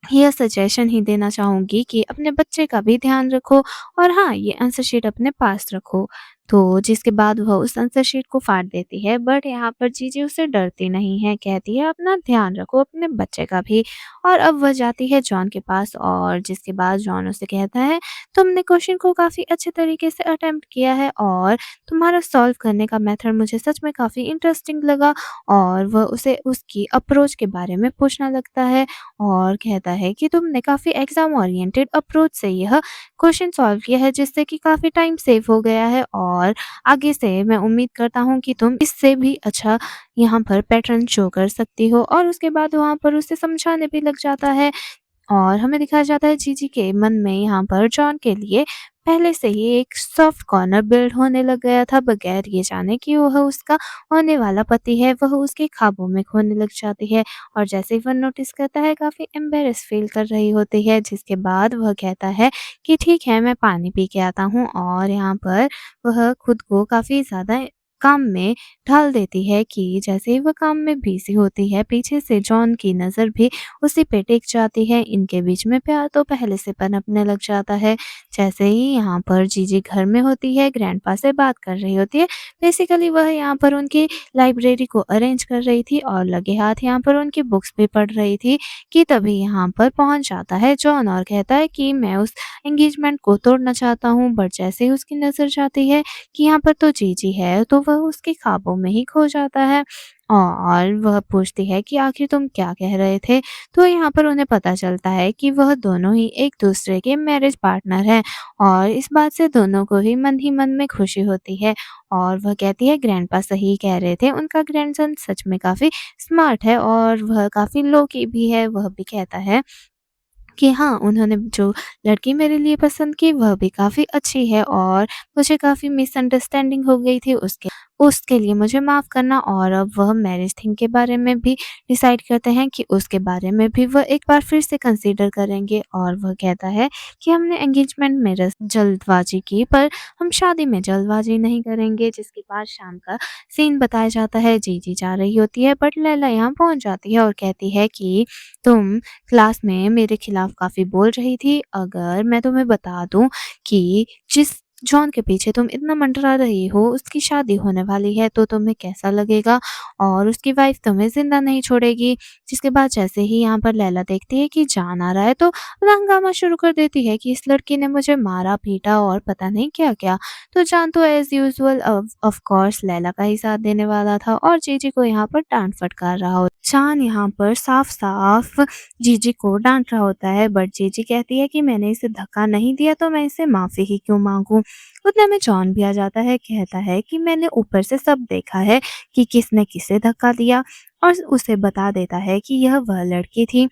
यह सजेशन ही देना चाहूँगी कि अपने बच्चे का भी ध्यान रखो और हाँ, ये आंसर शीट अपने पास रखो। तो जिसके बाद वह उस आंसर शीट को फाड़ देती है बट यहाँ पर जीजी उससे डरती नहीं है, कहती है अपना ध्यान रखो अपने बच्चे का भी। और अब वह जाती है जॉन के पास और जिसके बाद जॉन उसे कहता है तुमने क्वेश्चन को काफ़ी अच्छे तरीके से अटेम्प्ट किया है और तुम्हारा सॉल्व करने का मेथड मुझे सच में काफ़ी इंटरेस्टिंग लगा। और वह उसे उसकी अप्रोच के बारे में पूछना लगता है और कहता है कि तुमने काफ़ी एग्ज़ाम ओरिएंटेड अप्रोच से यह क्वेश्चन सॉल्व किया है जिससे कि काफ़ी टाइम सेव हो गया है और आगे से मैं उम्मीद करता हूँ कि तुम इससे भी अच्छा यहाँ पर पैटर्न शो कर सकती हो। और उसके बाद वहाँ पर उसे समझाने भी लग जाता है और हमें दिखाया जाता है जीजी के मन में यहाँ पर जॉन के लिए पहले से ही एक सॉफ्ट कॉर्नर बिल्ड होने लग गया था बगैर ये जाने कि वह उसका होने वाला पति है। वह उसके ख्वाबों में खोने लग जाती है और जैसे ही वह नोटिस करता है काफ़ी एम्बेरस फील कर रही होती है। जिसके बाद वह कहता है कि ठीक है मैं पानी पी के आता हूँ और यहाँ पर वह खुद को काफ़ी ज़्यादा काम में ढाल देती है कि जैसे ही वह काम में बिज़ी होती है पीछे से जॉन की नज़र भी उसी पे टिक जाती है। इनके बीच में प्यार तो पहले से पनपने लग जाता है। जैसे ही यहाँ पर जीजी घर में होती है ग्रैंडपा से बात कर रही होती है। बेसिकली वह यहाँ पर उनकी लाइब्रेरी को अरेंज कर रही थी और लगे हाथ यहाँ पर उनकी बुक्स भी पढ़ रही थी कि तभी यहाँ पर पहुँच जाता है जॉन और कहता है कि मैं उस एंगेजमेंट को तोड़ना चाहता हूँ। बट जैसे ही उसकी नज़र जाती है कि यहाँ पर तो जीजी है तो वह उसके ख्वाबों में ही खो जाता है और वह पूछती है कि आखिर तुम क्या कह रहे थे। तो यहाँ पर उन्हें पता चलता है कि वह दोनों ही एक दूसरे के मैरिज पार्टनर हैं और इस बात से दोनों को ही मन में खुशी होती है। और वह कहती है ग्रैंडपा सही कह रहे थे, उनका ग्रैंडसन सच में काफ़ी स्मार्ट है और वह काफ़ी लो की भी है। वह भी कहता है कि हाँ, उन्होंने जो लड़की मेरे लिए पसंद की वह भी काफ़ी अच्छी है और मुझे काफ़ी मिसअंडरस्टैंडिंग हो गई थी उसके उसके लिए मुझे माफ़ करना। और अब वह मैरिज थिंग के बारे में भी डिसाइड करते हैं कि उसके बारे में भी वह एक बार फिर से कंसीडर करेंगे। और वह कहता है कि हमने एंगेजमेंट में जल्दबाजी की, पर हम शादी में जल्दबाजी नहीं करेंगे। जिसके बाद शाम का सीन बताया जाता है। जीजी जा रही होती है, बट लैला यहाँ पहुँच जाती है और कहती है कि तुम क्लास में मेरे खिलाफ काफ़ी बोल रही थी। अगर मैं तुम्हें बता दूँ कि जिस जॉन के पीछे तुम इतना मंडरा रही हो, उसकी शादी होने वाली है, तो तुम्हें कैसा लगेगा? और उसकी वाइफ़ तुम्हें ज़िंदा नहीं छोड़ेगी। जिसके बाद जैसे ही यहाँ पर लैला देखती है कि जॉन आ रहा है, तो वो हंगामा शुरू कर देती है कि इस लड़की ने मुझे मारा, पीटा और पता नहीं क्या-क्या। तो जॉन तो as usual of course Laila का ही साथ देने वाला था और जीजी को यहाँ पर डाँट फटकार रहा हो। जॉन यहाँ पर साफ-साफ जीजी को डाँट रहा होता है, बट जीजी कहती है कि मैंने इसे धक्का नहीं दिया, तो मैं इससे माफ़ी ही क्यों माँगूँ? उतने में जॉन भी आ जाता है, कहता है कि मैंने ऊपर से सब देखा है कि किसने किसे धक्का दिया, और उसे बता देता है कि यह वह लड़की थी।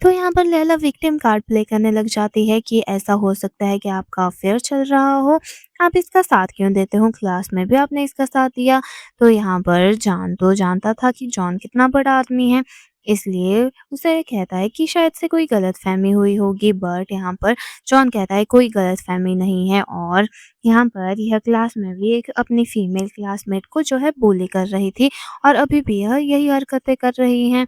तो यहाँ पर लैला विक्टिम कार्ड प्ले करने लग जाती है कि ऐसा हो सकता है कि आपका अफेयर चल रहा हो, आप इसका साथ क्यों देते हो? क्लास में भी आपने इसका साथ दिया। तो यहाँ पर जॉन तो जानता था कि जॉन कितना बड़ा आदमी है, इसलिए उसे कहता है कि शायद से कोई गलतफ़हमी हुई होगी, बट यहाँ पर जॉन कहता है कोई गलतफ़हमी नहीं है। और यहाँ पर यह क्लास में भी एक अपनी फीमेल क्लासमेट को जो है बुली कर रही थी, और अभी भी यह यही हरकतें कर रही हैं।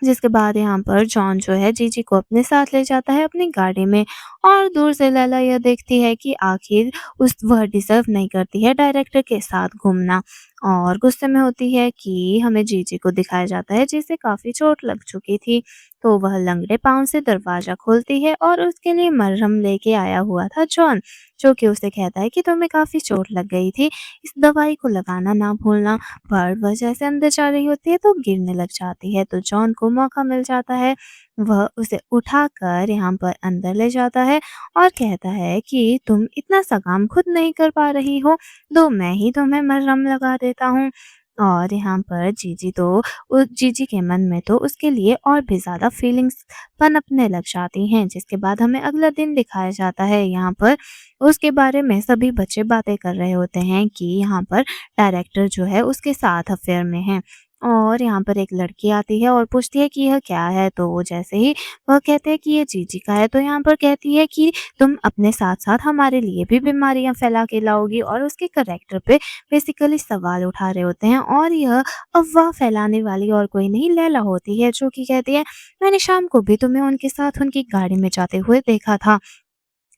जिसके बाद यहाँ पर जॉन जो है जीजी को अपने साथ ले जाता है अपनी गाड़ी में, और दूर से लैला यह देखती है कि आखिर उस वह डिज़र्व नहीं करती है डायरेक्टर के साथ घूमना, और गुस्से में होती है कि हमें जीजी को दिखाया जाता है जिसे काफ़ी चोट लग चुकी थी। तो वह लंगड़े पाँव से दरवाज़ा खोलती है और उसके लिए मरहम लेके आया हुआ था जॉन, जो कि उसे कहता है कि तुम्हें काफ़ी चोट लग गई थी, इस दवाई को लगाना ना भूलना। पर वह जैसे अंदर जा रही होती है तो गिरने लग जाती है, तो जॉन को मौका मिल जाता है। वह उसे उठाकर यहाँ पर अंदर ले जाता है और कहता है कि तुम इतना सा काम खुद नहीं कर पा रही हो, तो मैं ही तुम्हें मरहम लगा देता हूँ। और यहाँ पर जीजी के मन में तो उसके लिए और भी ज़्यादा फीलिंग्स पनपने लग जाती हैं। जिसके बाद हमें अगला दिन दिखाया जाता है। यहाँ पर उसके बारे में सभी बच्चे बातें कर रहे होते हैं कि यहाँ पर डायरेक्टर जो है उसके साथ अफेयर में है। और यहाँ पर एक लड़की आती है और पूछती है कि यह क्या है? तो वो जैसे ही वह कहते हैं कि ये जीजी का है, तो यहाँ पर कहती है कि तुम अपने साथ-साथ हमारे लिए भी बीमारियाँ फैला के लाओगी, और उसके करैक्टर पे बेसिकली सवाल उठा रहे होते हैं। और यह अफ़वाह फैलाने वाली और कोई नहीं लैला होती है, जो कि कहती है मैंने शाम को भी तुम्हें उनके साथ उनकी गाड़ी में जाते हुए देखा था,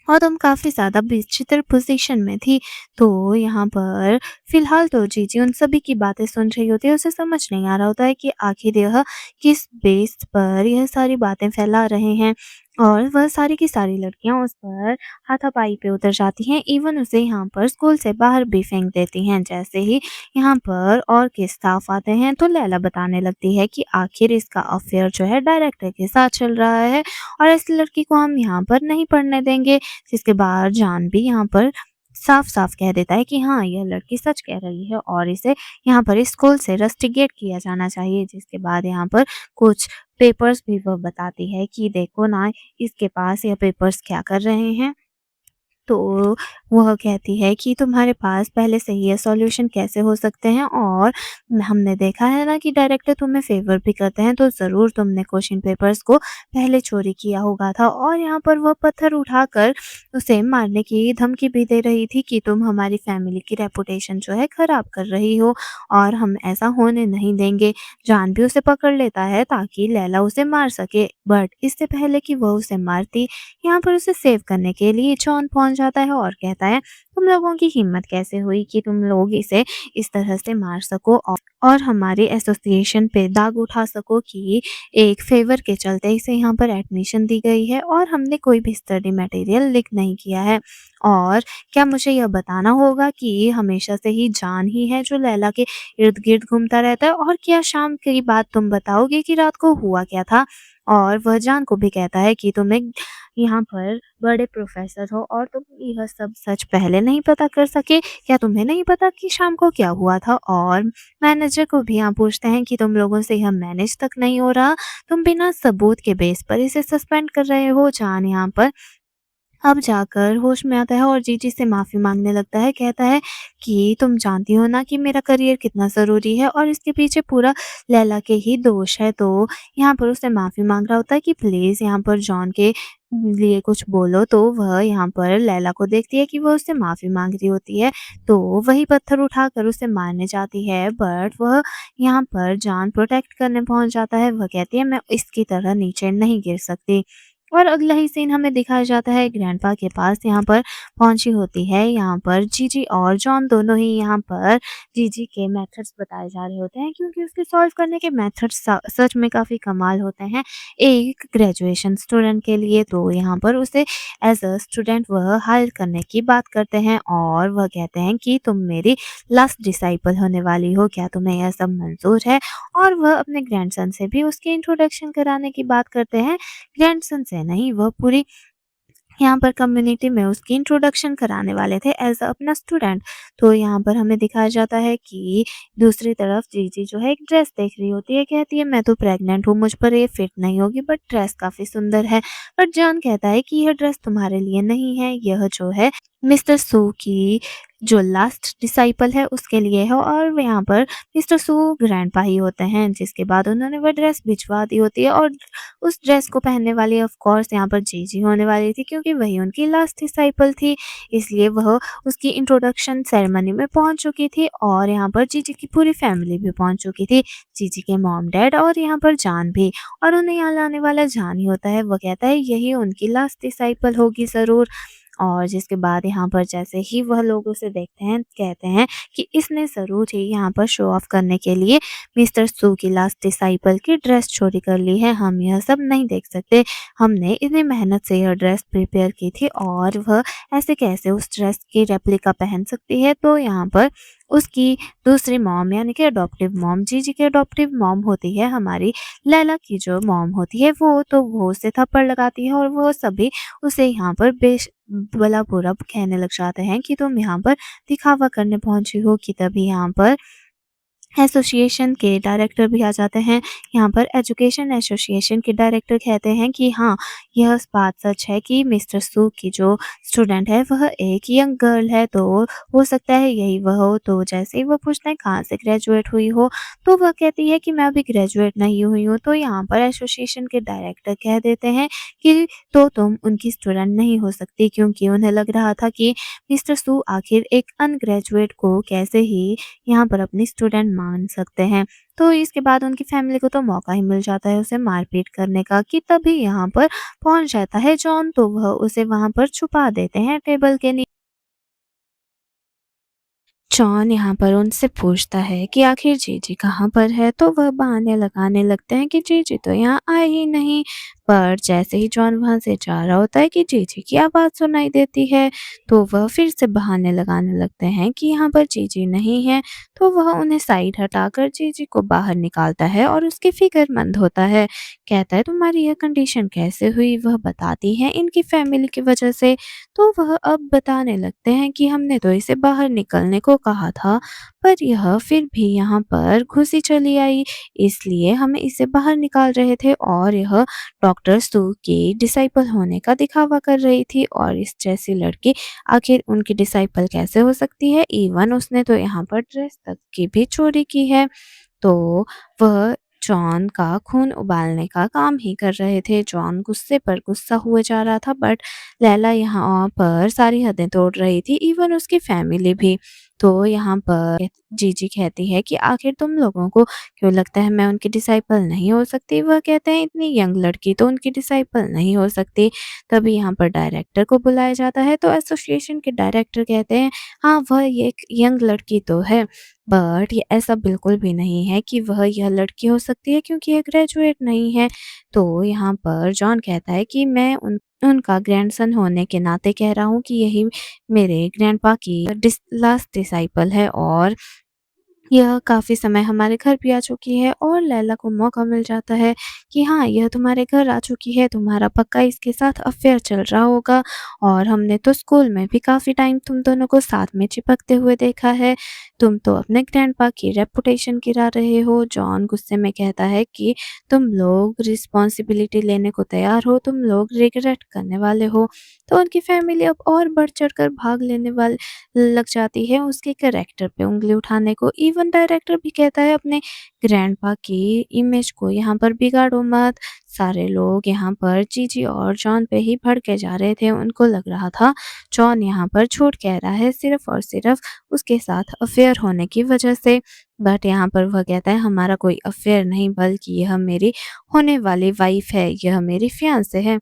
और तुम काफ़ी ज़्यादा विचित्र पोज़ीशन में थी। तो यहाँ पर फ़िलहाल तो जीजी उन सभी की बातें सुन रही होती है, उसे समझ नहीं आ रहा होता है कि आखिर यह किस बेस पर यह सारी बातें फैला रहे हैं। और वह सारी की सारी लड़कियाँ उस पर हाथापाई पे उतर जाती हैं, इवन उसे यहाँ पर स्कूल से बाहर भी फेंक देती हैं। जैसे ही यहाँ पर और के स्टाफ आते हैं, तो लैला बताने लगती है कि आखिर इसका अफ़ेयर जो है डायरेक्टर के साथ चल रहा है, और इस लड़की को हम यहाँ पर नहीं पढ़ने देंगे। जिसके बाद जान भी यहाँ पर साफ-साफ कह देता है कि हाँ, यह लड़की सच कह रही है और इसे यहाँ पर इस स्कूल से रस्टिकेट किया जाना चाहिए। जिसके बाद यहाँ पर कुछ पेपर्स भी वह बताती है कि देखो ना, इसके पास यह पेपर्स क्या कर रहे हैं। तो वह कहती है कि तुम्हारे पास पहले से ही ये सॉल्यूशन कैसे हो सकते हैं, और हमने देखा है ना कि डायरेक्टर तुम्हें फ़ेवर भी करते हैं, तो ज़रूर तुमने क्वेश्चन पेपर्स को पहले चोरी किया होगा था। और यहाँ पर वह पत्थर उठाकर उसे मारने की धमकी भी दे रही थी कि तुम हमारी फैमिली की रेपुटेशन जो है ख़राब कर रही हो, और हम ऐसा होने नहीं देंगे। जान भी उसे पकड़ लेता है ताकि लैला उसे मार सके, बट इससे पहले कि वह उसे मारती, यहाँ पर उसे सेव करने के लिए जॉन पहुंच जाता है और कहता है तुम लोगों की हिम्मत कैसे हुई कि तुम लोग इसे इस तरह से मार सको, और हमारे एसोसिएशन पे दाग उठा सको कि एक फेवर के चलते इसे यहाँ पर एडमिशन दी गई है, और हमने कोई भी स्टडी मटेरियल लीक नहीं किया है। और क्या मुझे यह बताना होगा कि हमेशा से ही जान ही है जो लैला के इर्द गिर्द घूमता रहता है, और क्या शाम की बात तुम बताओगे कि रात को हुआ क्या था? और वह जान को भी कहता है कि तुम एक यहाँ पर बड़े प्रोफ़ेसर हो और तुम यह सब सच पहले नहीं पता कर सके? क्या तुम्हें नहीं पता कि शाम को क्या हुआ था? और मैनेजर को भी यहाँ पूछते हैं कि तुम लोगों से यह मैनेज तक नहीं हो रहा, तुम बिना सबूत के बेस पर इसे सस्पेंड कर रहे हो। जान यहाँ पर अब जाकर होश में आता है और जीजी से माफ़ी माँगने लगता है। कहता है कि तुम जानती हो ना कि मेरा करियर कितना ज़रूरी है और इसके पीछे पूरा लैला के ही दोष है। तो यहाँ पर उसे माफ़ी माँग रहा होता है कि प्लीज़ यहाँ पर जॉन के लिए कुछ बोलो। तो वह यहाँ पर लैला को देखती है कि वो उससे माफ़ी माँग रही होती है। तो वही पत्थर उठाकर उसे मारने जाती है, बट वह यहाँ पर जॉन प्रोटेक्ट करने पहुँच जाता है। वह कहती है मैं इसकी तरह नीचे नहीं गिर सकती। और अगला ही सीन हमें दिखाया जाता है ग्रैंडपा के पास यहाँ पर पहुँची होती है। यहाँ पर जीजी और जॉन दोनों ही यहाँ पर जीजी के मेथड्स बताए जा रहे होते हैं, क्योंकि उसके सॉल्व करने के मेथड्स सच में काफ़ी कमाल होते हैं। एक ग्रेजुएशन स्टूडेंट के लिए तो यहाँ पर उसे एज अ स्टूडेंट वह हायर करने की बात करते हैं और वह कहते हैं कि तुम मेरी लास्ट डिसाइपल होने वाली हो, क्या तुम्हें यह सब मंजूर है? और वह अपने ग्रैंडसन से भी उसकी इंट्रोडक्शन कराने की बात करते हैं। ग्रैंडसन से नहीं, वह पूरी यहाँ पर कम्युनिटी में उसकी इंट्रोडक्शन कराने वाले थे एज़ अ अपना स्टूडेंट। तो यहाँ पर हमें दिखाया जाता है कि दूसरी तरफ जीजी जो है एक ड्रेस देख रही होती है, कहती है मैं तो प्रेग्नेंट हूँ, मुझ पर ये फिट नहीं होगी, बट ड्रेस काफ़ी सुंदर है। बट जॉन कहता है कि यह ड्रेस तुम्हारे लिए नहीं है, यह जो है मिस्टर सू की जो लास्ट डिसाइपल है उसके लिए है। और यहाँ पर मिस्टर सू ग्रैंडपा ही होते हैं, जिसके बाद उन्होंने वह ड्रेस भिजवा दी होती है। और उस ड्रेस को पहनने वाली ऑफ कोर्स यहाँ पर जीजी होने वाली थी, क्योंकि वही उनकी लास्ट डिसाइपल थी। इसलिए वह उसकी इंट्रोडक्शन सेरेमनी में पहुंच चुकी थी और यहाँ पर जीजी की पूरी फैमिली भी पहुंच चुकी थी। जीजी के मॉम डैड और यहाँ पर जान भी। और उन्हें यहाँ लाने वाला जान ही होता है। वह कहता है यही उनकी लास्ट डिसाइपल होगी ज़रूर। और जिसके बाद यहाँ पर जैसे ही वह लोग उसे देखते हैं, कहते हैं कि इसने ज़रूर ही यहाँ पर शो ऑफ करने के लिए मिस्टर सू की लास्ट डिसाइपल की ड्रेस चोरी कर ली है। हम यह सब नहीं देख सकते। हमने इतनी मेहनत से यह ड्रेस प्रिपेयर की थी और वह ऐसे कैसे उस ड्रेस की रेप्लिका पहन सकती है? तो यहाँ पर उसकी दूसरी मॉम यानी कि अडॉप्टिव मॉम, जीजी की अडॉप्टिव मॉम होती है हमारी लैला की जो मॉम होती है, वो उसे थप्पड़ लगाती है और वो सभी उसे यहाँ पर भला बुरा कहने लग जाते हैं कि तुम यहाँ पर दिखावा करने पहुंची हो। कि तभी यहाँ पर एसोसिएशन के डायरेक्टर भी आ जाते हैं। यहाँ पर एजुकेशन एसोसिएशन के डायरेक्टर कहते हैं कि हाँ, यह बात सच है कि मिस्टर सू की जो स्टूडेंट है वह एक यंग गर्ल है, तो हो सकता है यही वह हो। तो जैसे ही वो पूछते हैं कहाँ से ग्रेजुएट हुई हो, तो वह कहती है कि मैं अभी ग्रेजुएट नहीं हुई हूँ। तो यहाँ पर एसोसिएशन के डायरेक्टर कह देते हैं कि तो तुम उनकी स्टूडेंट नहीं हो सकती, क्योंकि उन्हें लग रहा था कि मिस्टर सू आखिर एक अनग्रेजुएट को कैसे ही यहाँ पर अपनी स्टूडेंट मान सकते हैं। तो इसके बाद उनकी फैमिली को तो मौका ही मिल जाता है उसे मारपीट करने का। कि तभी यहाँ पर पहुँच जाता है जॉन, तो वह उसे वहाँ पर छुपा देते हैं टेबल के नी जॉन यहाँ पर उनसे पूछता है कि आखिर जीजी कहाँ पर है? तो वह बहाने लगाने लगते हैं कि जीजी तो यहाँ आई ही नहीं। पर जैसे ही जॉन वहाँ से जा रहा होता है कि जीजी की आवाज़ सुनाई देती है, तो वह फिर से बहाने लगाने लगते हैं कि यहाँ पर जीजी नहीं है। तो वह उन्हें साइड हटाकर जीजी को बाहर निकालता है और उसकी फ़िक्रमंद होता है। कहता है तुम्हारी यह कंडीशन कैसे हुई? वह बताती है इनकी फैमिली की वजह से। तो वह अब बताने लगते हैं कि हमने तो इसे बाहर निकलने को कहा था, पर यह फिर भी यहाँ पर घुसी चली आई, इसलिए हम इसे बाहर निकाल रहे थे। और यह डॉक्टर सू की डिसाइपल होने का दिखावा कर रही थी, और इस जैसी लड़की आखिर उनकी डिसाइपल कैसे हो सकती है? इवन उसने तो यहाँ पर ड्रेस तक की भी चोरी की है। तो वह जॉन का खून उबालने का काम ही कर रहे थे। जॉन गुस्से पर गुस्सा हुए जा रहा था, बट लैला यहाँ पर सारी हदें तोड़ रही थी, इवन उसकी फैमिली भी। तो यहाँ पर जीजी कहती है कि आखिर तुम लोगों को क्यों लगता है मैं उनकी डिसाइपल नहीं हो सकती? वह कहते हैं इतनी यंग लड़की तो उनकी डिसाइपल नहीं हो सकती। तभी यहाँ पर डायरेक्टर को बुलाया जाता है, तो एसोसिएशन के डायरेक्टर कहते हैं हाँ, वह ये एक यंग लड़की तो है, बट ये ऐसा बिल्कुल भी नहीं है कि वह यह लड़की हो सकती है, क्योंकि ये ग्रेजुएट नहीं है। तो यहाँ पर जॉन कहता है कि मैं उनका ग्रैंडसन होने के नाते कह रहा हूँ कि यही मेरे ग्रैंडपा की लास्ट डिसाइपल है। और यह काफ़ी समय हमारे घर भी आ चुकी है और लैला को मौका मिल जाता है कि हाँ, यह तुम्हारे घर आ चुकी है, तुम्हारा पक्का इसके साथ अफ़ेयर चल रहा होगा और हमने तो स्कूल में भी काफ़ी टाइम तुम दोनों को साथ में चिपकते हुए देखा है। तुम तो अपने ग्रैंडपा की रेपुटेशन गिरा रहे हो। जॉन गुस्से में कहता है कि तुम लोग रिस्पॉन्सिबिलिटी लेने को तैयार हो, तुम लोग रिग्रेट करने वाले हो। तो उनकी फैमिली अब और बढ़-चढ़ कर भाग लेने लग जाती है उसके कैरेक्टर पे उँगली उठाने को। इवन डायरेक्टर भी कहता है अपने ग्रैंडपा की इमेज को यहाँ पर बिगाड़ो मत। सारे लोग यहाँ पर जीजी और जॉन पे ही भड़के जा रहे थे। उनको लग रहा था जॉन यहाँ पर झूठ कह रहा है सिर्फ़ और सिर्फ़ उसके साथ अफ़ेयर होने की वज़ह से। बट यहाँ पर वह कहता है हमारा कोई अफ़ेयर नहीं बल्कि यह मेरी होने वाली वाइफ़ है, यह मेरी फियांसे है।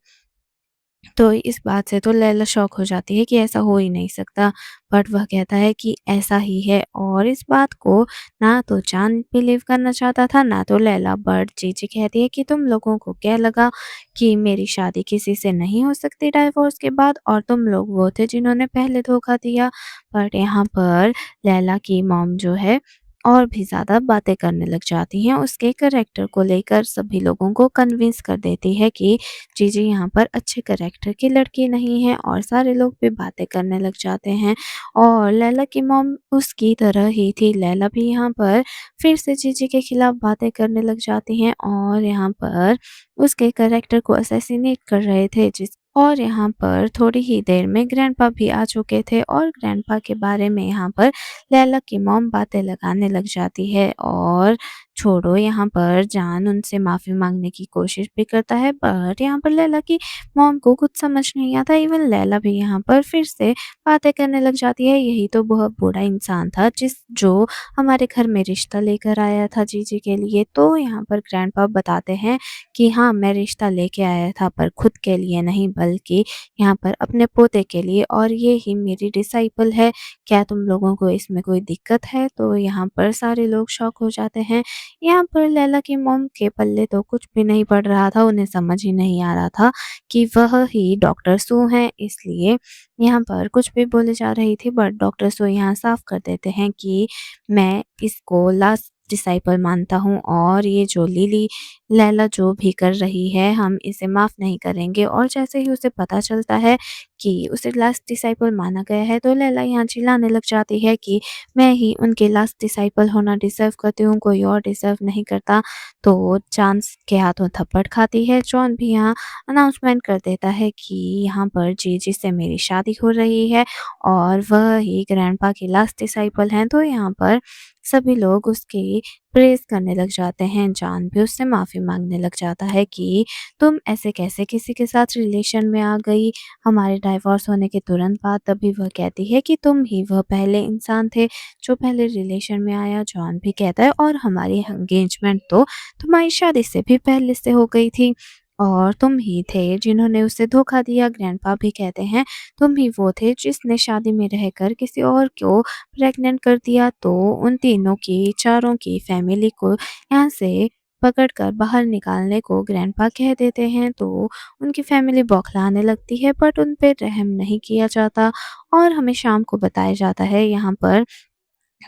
तो इस बात से तो लैला शॉक हो जाती है कि ऐसा हो ही नहीं सकता। बट वह कहता है कि ऐसा ही है और इस बात को ना तो चाँद बिलीव करना चाहता था, ना तो लैला। बट चीची कहती है कि तुम लोगों को क्या लगा कि मेरी शादी किसी से नहीं हो सकती डाइवोर्स के बाद और तुम लोग वो थे जिन्होंने पहले धोखा दिया। बट यहाँ पर लैला की मॉम जो है और भी ज़्यादा बातें करने लग जाती हैं उसके करैक्टर को लेकर, सभी लोगों को कन्विंस कर देती है कि जीजी यहाँ पर अच्छे करैक्टर की लड़की नहीं है और सारे लोग भी बातें करने लग जाते हैं। और लैला की मॉम उसकी तरह ही थी, लैला भी यहाँ पर फिर से जीजी के खिलाफ बातें करने लग जाती हैं और यहाँ पर उसके करैक्टर को असैसिनेट कर रहे थे जिस और यहाँ पर थोड़ी ही देर में ग्रैंडपा भी आ चुके थे और ग्रैंडपा के बारे में यहाँ पर लैला की मॉम बातें लगाने लग जाती है। और छोड़ो, यहाँ पर जान उनसे माफ़ी माँगने की कोशिश भी करता है बट यहाँ पर लैला की मॉम को कुछ समझ नहीं आता। इवन लैला भी यहाँ पर फिर से बातें करने लग जाती है, यही तो बहुत बूढ़ा इंसान था जो हमारे घर में रिश्ता लेकर आया था जीजी के लिए। तो यहाँ पर ग्रैंडपा बताते हैं कि हाँ, मैं रिश्ता लेके आया था पर खुद के लिए नहीं बल्कि यहाँ पर अपने पोते के लिए और ये ही मेरी डिसाइपल है। क्या तुम लोगों को इसमें कोई दिक्कत है? तो यहाँ पर सारे लोग शॉक हो जाते हैं। यहाँ पर लैला की मॉम के पल्ले तो कुछ भी नहीं पड़ रहा था, उन्हें समझ ही नहीं आ रहा था कि वह ही डॉक्टर सू हैं, इसलिए यहाँ पर कुछ भी बोले जा रही थी। बट डॉक्टर सू यहाँ साफ कर देते हैं कि मैं इसको लास्ट डिसाइपल मानता हूँ और ये जो लिली लैला जो भी कर रही है हम इसे माफ़ नहीं करेंगे। और जैसे ही उसे पता चलता है कि उसे लास्ट डिसाइपल माना गया है तो लैला यहाँ चिल्लाने लग जाती है कि मैं ही उनके लास्ट डिसाइपल होना डिज़र्व करती हूँ, कोई और डिज़र्व नहीं करता। तो चांस के हाथों थप्पड़ खाती है। जॉन भी यहाँ अनाउंसमेंट कर देता है कि यहाँ पर जीजी से मेरी शादी हो रही है और वह ही ग्रैंडपा की लास्ट डिसाइपल हैं। तो यहाँ पर सभी लोग उसकी प्रेज़ करने लग जाते हैं। जॉन भी उससे माफ़ी माँगने लग जाता है कि तुम ऐसे कैसे किसी के साथ रिलेशन में आ गई हमारे डाइवोर्स होने के तुरंत बाद। तभी वह कहती है कि तुम ही वह पहले इंसान थे जो पहले रिलेशन में आया। जॉन भी कहता है और हमारी एंगेजमेंट तो तुम्हारी शादी से भी पहले से हो गई थी और तुम ही थे जिन्होंने उसे धोखा दिया। ग्रैंडपा भी कहते हैं तुम ही वो थे जिसने शादी में रहकर किसी और को प्रेग्नेंट कर दिया। तो उन तीनों की चारों की फैमिली को यहाँ से पकड़कर बाहर निकालने को ग्रैंडपा कह देते हैं। तो उनकी फैमिली बौखलाने लगती है बट उन पे रहम नहीं किया जाता और हमें शाम को बताया जाता है यहाँ पर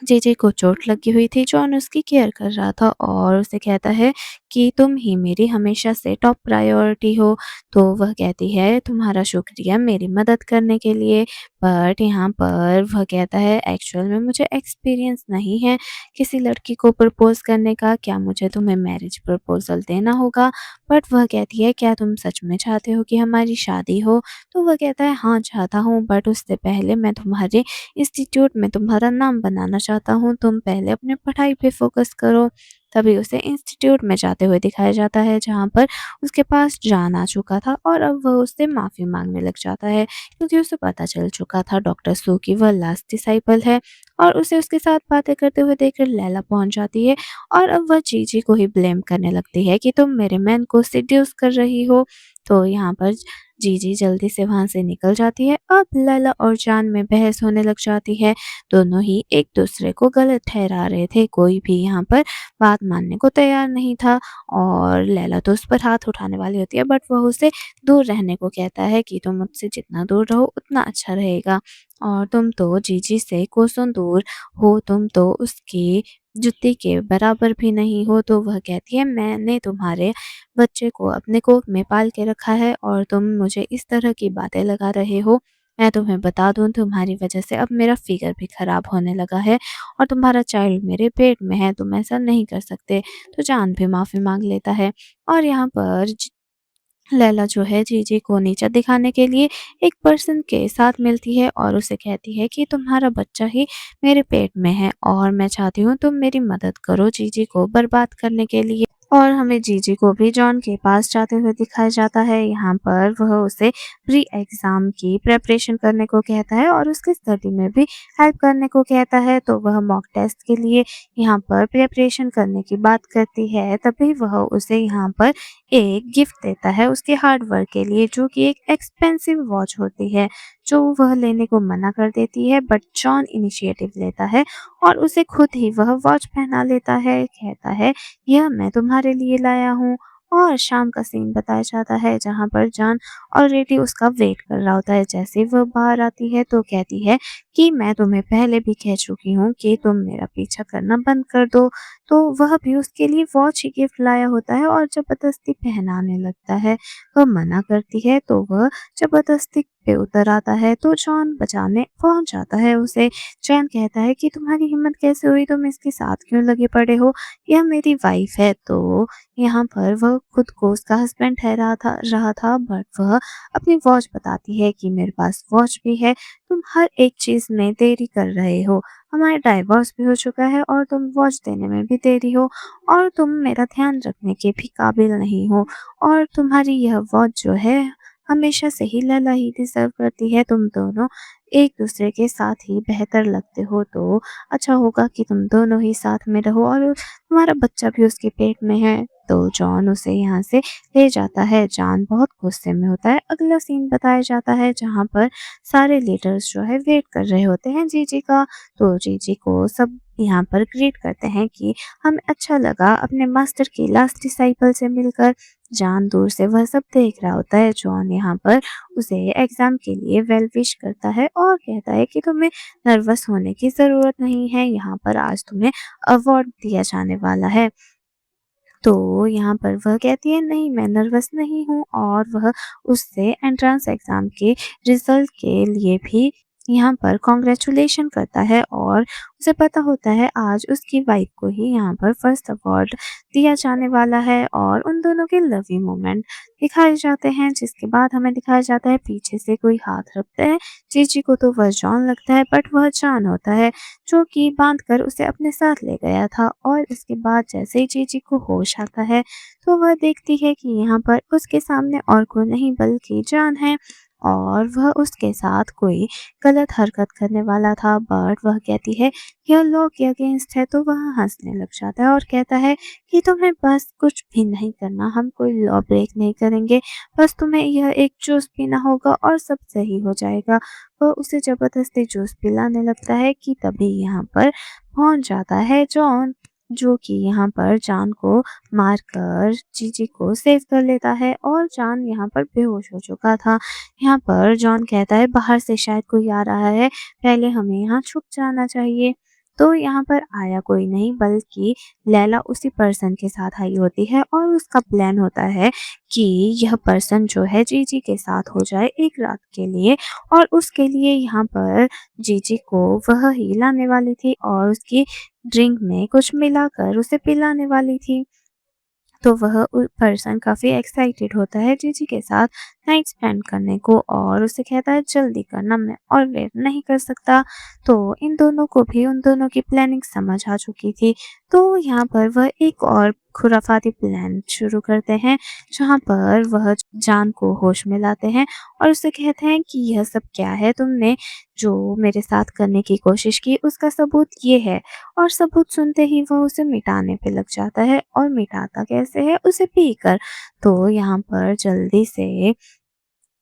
जेजे को चोट लगी हुई थी, जॉन उसकी केयर कर रहा था और उसे कहता है कि तुम ही मेरी हमेशा से टॉप प्रायोरिटी हो। तो वह कहती है तुम्हारा शुक्रिया मेरी मदद करने के लिए। बट यहाँ पर वह कहता है एक्चुअल में मुझे एक्सपीरियंस नहीं है किसी लड़की को प्रपोज़ करने का, क्या मुझे तुम्हें मैरिज प्रपोज़ल देना होगा? बट वह कहती है क्या तुम सच में चाहते हो कि हमारी शादी हो? तो वह कहता है हाँ, चाहता हूँ बट उससे पहले मैं तुम्हारे इंस्टीट्यूट में तुम्हारा नाम बनाना चाहता हूँ, तुम पहले अपने पढ़ाई पे फ़ोकस करो। तभी उसे इंस्टीट्यूट में जाते हुए दिखाया जाता है जहाँ पर उसके पास जान आ चुका था और अब वह उससे माफ़ी माँगने लग जाता है क्योंकि उसे पता चल चुका था डॉक्टर सू की वह लास्ट डिसाइपल है। और उसे उसके साथ बातें करते हुए देखकर लैला पहुँच जाती है और अब वह जीजी को ही ब्लेम करने लगती है कि तुम मेरे मैन को सेड्यूस कर रही हो। तो यहाँ पर जीजी जल्दी से वहाँ से निकल जाती है। अब लैला और जान में बहस होने लग जाती है। दोनों ही एक दूसरे को गलत ठहरा रहे थे, कोई भी यहाँ पर बात मानने को तैयार नहीं था और लैला तो उस पर हाथ उठाने वाली होती है बट वह उसे दूर रहने को कहता है कि तुम मुझसे जितना दूर रहो उतना अच्छा रहेगा और तुम तो जीजी से कोसों दूर हो, तुम तो उसकी जुत्ती के बराबर भी नहीं हो। तो वह कहती है, मैंने तुम्हारे बच्चे को अपने कोख में पाल के रखा है और तुम मुझे इस तरह की बातें लगा रहे हो। मैं तुम्हें बता दूँ, तुम्हारी वज़ह से अब मेरा फ़िगर भी ख़राब होने लगा है और तुम्हारा चाइल्ड मेरे पेट में है, तुम ऐसा नहीं कर सकते। तो जान भी माफ़ी माँग लेता है और यहाँ पर लैला जो है जीजी को नीचा दिखाने के लिए एक पर्सन के साथ मिलती है और उसे कहती है कि तुम्हारा बच्चा ही मेरे पेट में है और मैं चाहती हूँ तुम मेरी मदद करो जीजी को बर्बाद करने के लिए। और हमें जीजी को भी जॉन के पास जाते हुए दिखाया जाता है। यहाँ पर वह उसे प्री एग्ज़ाम की प्रिपरेशन करने को कहता है और उसके स्टडी में भी हेल्प करने को कहता है। तो वह मॉक टेस्ट के लिए यहाँ पर प्रिपरेशन करने की बात करती है, तभी वह उसे यहाँ पर एक गिफ्ट देता है उसके हार्ड वर्क के लिए, जो कि एक एक्सपेंसिव वॉच होती है, जो वह लेने को मना कर देती है। बट जॉन इनिशिएटिव लेता है और उसे खुद ही वह वॉच पहना लेता है। कहता है, यह मैं तुम्हारे लिए लाया हूँ। और शाम का सीन बताया जाता है जहाँ पर जॉन ऑलरेडी उसका वेट कर रहा होता है। जैसे वह बाहर आती है तो कहती है कि मैं तुम्हें पहले भी कह चुकी हूँ कि तुम मेरा पीछा करना बंद कर दो। तो वह भी उसके लिए वॉच ही गिफ्ट लाया होता है और ज़बरदस्ती पहनाने लगता है। वह मना करती है तो वह ज़बरदस्ती पे उतर आता है तो जॉन बचाने पहुँच जाता है उसे। जॉन कहता है कि तुम्हारी हिम्मत कैसे हुई, तुम इसके साथ क्यों लगे पड़े हो, यह मेरी वाइफ़ है। तो यहाँ पर वह खुद को उसका हस्बैंड ठहरा रहा था बट वह अपनी वॉच बताती है कि मेरे पास वॉच भी है, तुम हर एक चीज़ में देरी कर रहे हो। हमारा डाइवोर्स भी हो चुका है और तुम वॉच देने में भी देरी हो और तुम मेरा ध्यान रखने के भी काबिल नहीं हो और तुम्हारी यह वॉच जो है हमेशा से ही लैला ही डिज़र्व करती है। तुम दोनों एक-दूसरे के साथ ही बेहतर लगते हो, तो अच्छा होगा कि तुम दोनों ही साथ में रहो और तुम्हारा बच्चा भी उसके पेट में है। तो जॉन उसे यहाँ से ले जाता है। जॉन बहुत गुस्से में होता है। अगला सीन बताया जाता है जहाँ पर सारे लीडर्स जो है वेट कर रहे होते हैं जीजी का। तो जीजी को सब यहाँ पर ग्रीट करते हैं कि हमें अच्छा लगा अपने मास्टर की लास्ट डिसाइपल से मिलकर। जॉन दूर से वह सब देख रहा होता है। जॉन यहाँ पर उसे एग्ज़ाम के लिए वेल विश करता है और कहता है कि तुम्हें नर्वस होने की ज़रूरत नहीं है, यहाँ पर आज तुम्हें अवार्ड दिया जाने वाला है। तो यहाँ पर वह कहती है, नहीं मैं नर्वस नहीं हूँ और वह उससे एंट्रेंस एग्ज़ाम के रिज़ल्ट के लिए भी यहाँ पर कांग्रेचुलेशन करता है और उसे पता होता है आज उसकी वाइफ को ही यहाँ पर फर्स्ट अवार्ड दिया जाने वाला है और उन दोनों के लवी मोमेंट दिखाए जाते हैं। जिसके बाद हमें दिखाया जाता है पीछे से कोई हाथ रखता है जीजी को, तो वह जॉन लगता है बट वह जॉन होता है जो कि बांधकर उसे अपने साथ ले गया था। और इसके बाद जैसे ही जीजी को होश आता है तो वह देखती है कि यहाँ पर उसके सामने और कोई नहीं बल्कि जान है और वह उसके साथ कोई गलत हरकत करने वाला था बट वह कहती है यह लॉ के अगेंस्ट है। तो वह हंसने लग जाता है और कहता है कि तुम्हें बस कुछ भी नहीं करना, हम कोई लॉ ब्रेक नहीं करेंगे, बस तुम्हें यह एक जूस पीना होगा और सब सही हो जाएगा। वह उसे ज़बरदस्ती जूस पिलाने लगता है कि तभी यहाँ पर पहुँच जाता है जॉन, जो कि यहाँ पर जान को मारकर जीजी को सेव कर लेता है और जान यहाँ पर बेहोश हो चुका था। यहाँ पर जॉन कहता है बाहर से शायद कोई आ रहा है, पहले हमें यहाँ छुप जाना चाहिए। तो यहाँ पर आया कोई नहीं बल्कि लैला उसी पर्सन के साथ आई होती है और उसका प्लान होता है कि यह पर्सन जो है जीजी के साथ हो जाए एक रात के लिए और उसके लिए यहाँ पर जीजी को वह ही लाने वाली थी और उसकी ड्रिंक में कुछ मिलाकर उसे पिलाने वाली थी। तो वह पर्सन काफ़ी एक्साइटेड होता है जीजी के साथ नाइट स्पेंड करने को और उसे कहता है जल्दी करना, मैं और वेट नहीं कर सकता। तो इन दोनों को भी उन दोनों की प्लानिंग समझ आ चुकी थी। तो यहाँ पर वह एक और खुराफाती प्लान शुरू करते हैं जहाँ पर वह जान को होश में लाते हैं और उसे कहते हैं कि यह सब क्या है, तुमने जो मेरे साथ करने की कोशिश की उसका सबूत ये है। और सबूत सुनते ही वह उसे मिटाने पे लग जाता है और मिटाता कैसे है, उसे पीकर। तो यहाँ पर जल्दी से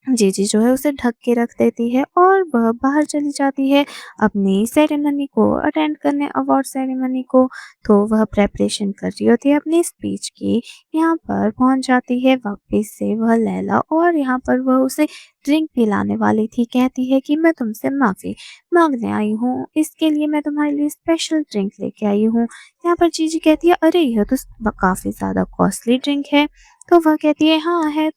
जीजी जो है उसे ढक के रख देती है और वह बाहर चली जाती है अपनी सेरेमनी को अटेंड करने, अवार्ड सेरेमनी को। तो वह प्रेपरेशन कर रही होती है अपनी स्पीच की। यहाँ पर पहुँच जाती है वापस से वह लैला और यहाँ पर वह उसे ड्रिंक पिलाने वाली थी। कहती है कि मैं तुमसे माफ़ी माँगने आई हूँ, इसके लिए मैं तुम्हारे लिए स्पेशल ड्रिंक लेके आई हूँ। यहाँ पर जीजी कहती है, अरे यह तो काफ़ी ज़्यादा कॉस्टली ड्रिंक है। तो वह कहती है, हाँ है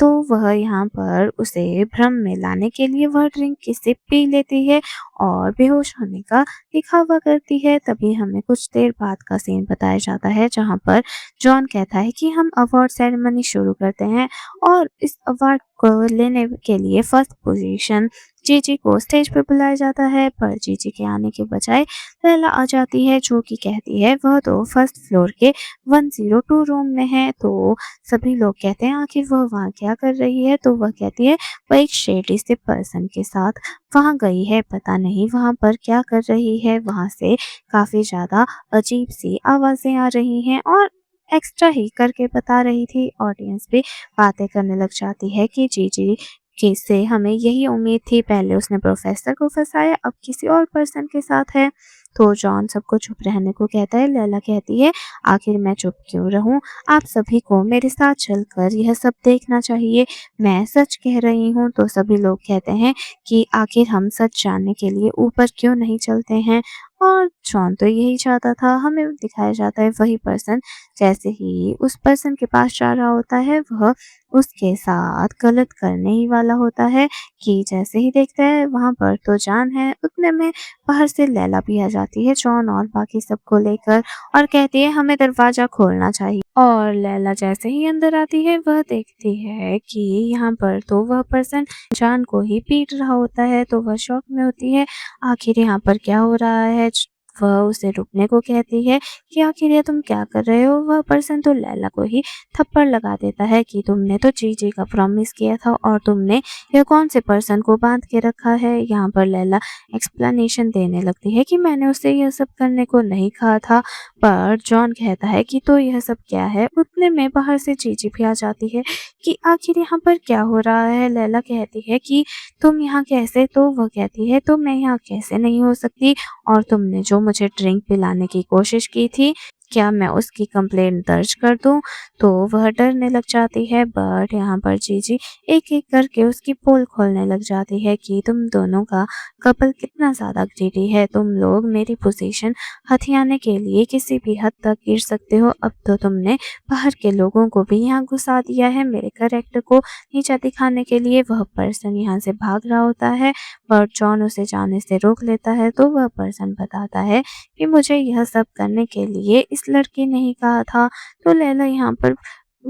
तो वह यहाँ पर उसे भ्रम में लाने के लिए वह ड्रिंक की सिप पी लेती है और बेहोश होने का दिखावा करती है। तभी हमें कुछ देर बाद का सीन बताया जाता है जहाँ पर जॉन कहता है कि हम अवार्ड सेरेमनी शुरू करते हैं और इस अवार्ड को लेने के लिए फर्स्ट पोजीशन जीजी को स्टेज पर बुलाया जाता है। पर जीजी के आने के बजाय लैला आ जाती है जो कि कहती है वह तो फर्स्ट फ्लोर के 102 रूम में है। तो सभी लोग कहते हैं आखिर वह वहाँ क्या कर रही है? तो वह कहती है वह एक शेडी से पर्सन के साथ वहाँ गई है, पता नहीं वहाँ पर क्या कर रही है। वहाँ से काफ़ी ज़्यादा अजीब-सी आवाज़ें आ रही हैं और एक्स्ट्रा ही करके बता रही थी। ऑडियंस भी बातें करने लग जाती है कि जीजी के से हमें यही उम्मीद थी, पहले उसने प्रोफ़ेसर को फँसाया, अब किसी और पर्सन के साथ है। तो जॉन सबको चुप रहने को कहता है। लैला कहती है, आखिर मैं चुप क्यों रहूँ? आप सभी को मेरे साथ चलकर यह सब देखना चाहिए, मैं सच कह रही हूँ। तो सभी लोग कहते हैं कि आखिर हम सच जानने के लिए ऊपर क्यों नहीं चलते हैं? और जॉन तो यही चाहता था। हमें दिखाया जाता है वही पर्सन जैसे ही उस पर्सन के पास जा रहा होता है वह उसके साथ गलत करने ही वाला होता है कि जैसे ही देखता है वहाँ पर तो जान है। उतने में बाहर से लैला भी आ जाती है जॉन और बाकी सबको लेकर और कहती है हमें दरवाज़ा खोलना चाहिए। और लैला जैसे ही अंदर आती है वह देखती है कि यहाँ पर तो वह पर्सन जान को ही पीट रहा होता है। तो वह शॉक में होती है, आखिर यहाँ पर क्या हो रहा है? वह उसे रुकने को कहती है कि आखिर ये तुम क्या कर रहे हो? वह पर्सन तो लैला को ही थप्पड़ लगा देता है कि तुमने तो जीजी का प्रॉमिस किया था और तुमने यह कौन से पर्सन को बांध के रखा है? यहाँ पर लैला एक्सप्लेनेशन देने लगती है कि मैंने उसे यह सब करने को नहीं कहा था। पर जॉन कहता है कि तो यह सब क्या है? उतने में बाहर से जीजी भी आ जाती है कि आखिर यहाँ पर क्या हो रहा है? लैला कहती है कि तुम यहाँ कैसे? तो वह कहती है तो मैं यहाँ कैसे नहीं हो सकती, और तुमने जो मुझे ड्रिंक पिलाने की कोशिश की थी, क्या मैं उसकी कंप्लेंट दर्ज कर दूँ? तो वह डरने लग जाती है। बट यहाँ पर जीजी एक-एक करके उसकी पोल खोलने लग जाती है कि तुम दोनों का कपल कितना ज़्यादा ग्रीडी है। तुम लोग मेरी पोजीशन हथियाने के लिए किसी भी हद तक गिर सकते हो। अब तो तुमने बाहर के लोगों को भी यहाँ घुसा दिया है मेरे कैरेक्टर को नीचा दिखाने के लिए। वह पर्सन यहाँ से भाग रहा होता है पर जॉन उसे जाने से रोक लेता है। तो वह पर्सन बताता है कि मुझे यह सब करने के लिए इस लड़की ने ही कहा था। तो लैला यहाँ पर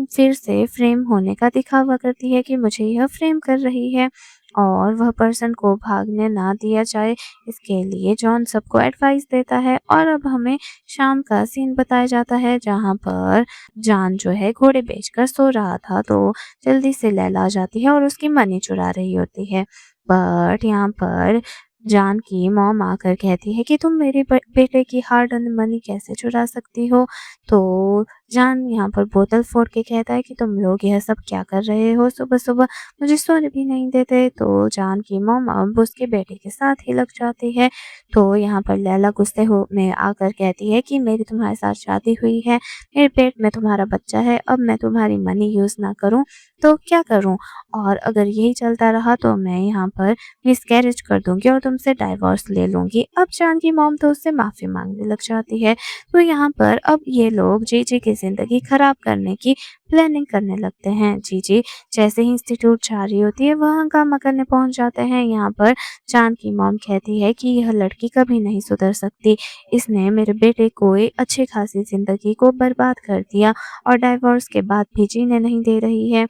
फिर से फ्रेम होने का दिखावा करती है कि मुझे यह फ्रेम कर रही है और वह पर्सन को भागने ना दिया जाए, इसके लिए जॉन सबको एडवाइस देता है। और अब हमें शाम का सीन बताया जाता है जहाँ पर जान जो है घोड़े बेचकर सो रहा था। तो जल्दी से लैला आ जाती है और उसकी मनी चुरा रही होती है। बट यहाँ पर जान की मॉम आकर कहती है कि तुम मेरे बेटे की हार्ड अर्न मनी कैसे चुरा सकती हो? तो जान यहाँ पर बोतल फोड़ के कहता है कि तुम लोग यह सब क्या कर रहे हो सुबह-सुबह, मुझे सोने भी नहीं देते। तो जान की मॉम अब उसके बेटे के साथ ही लग जाती है। तो यहाँ पर लैला गुस्से हो में आकर कहती है कि मेरी तुम्हारे साथ शादी हुई है, मेरे पेट में तुम्हारा बच्चा है, अब मैं तुम्हारी मनी यूज़ ना करूँ तो क्या करूँ? और अगर यही चलता रहा तो मैं यहाँ पर मिसकैरेज कर दूँगी और तुमसे डाइवोर्स ले लूँगी। अब जान की मॉम तो उससे माफ़ी माँगने लग जाती है। तो यहाँ पर अब ये लोग जीजी की ज़िंदगी ख़राब करने की प्लानिंग करने लगते हैं। जीजी जैसे ही इंस्टीट्यूट जा रही होती है वह हंगामा करने पहुँच जाते हैं। यहाँ पर जान की मॉम कहती है कि यह लड़की कभी नहीं सुधर सकती, इसने मेरे बेटे को एक अच्छी खासी ज़िंदगी को बर्बाद कर दिया और डाइवोर्स के बाद भी जीने नहीं दे रही है।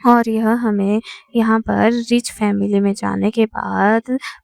और यह हमें यहाँ पर रिच फैमिली में जाने के बाद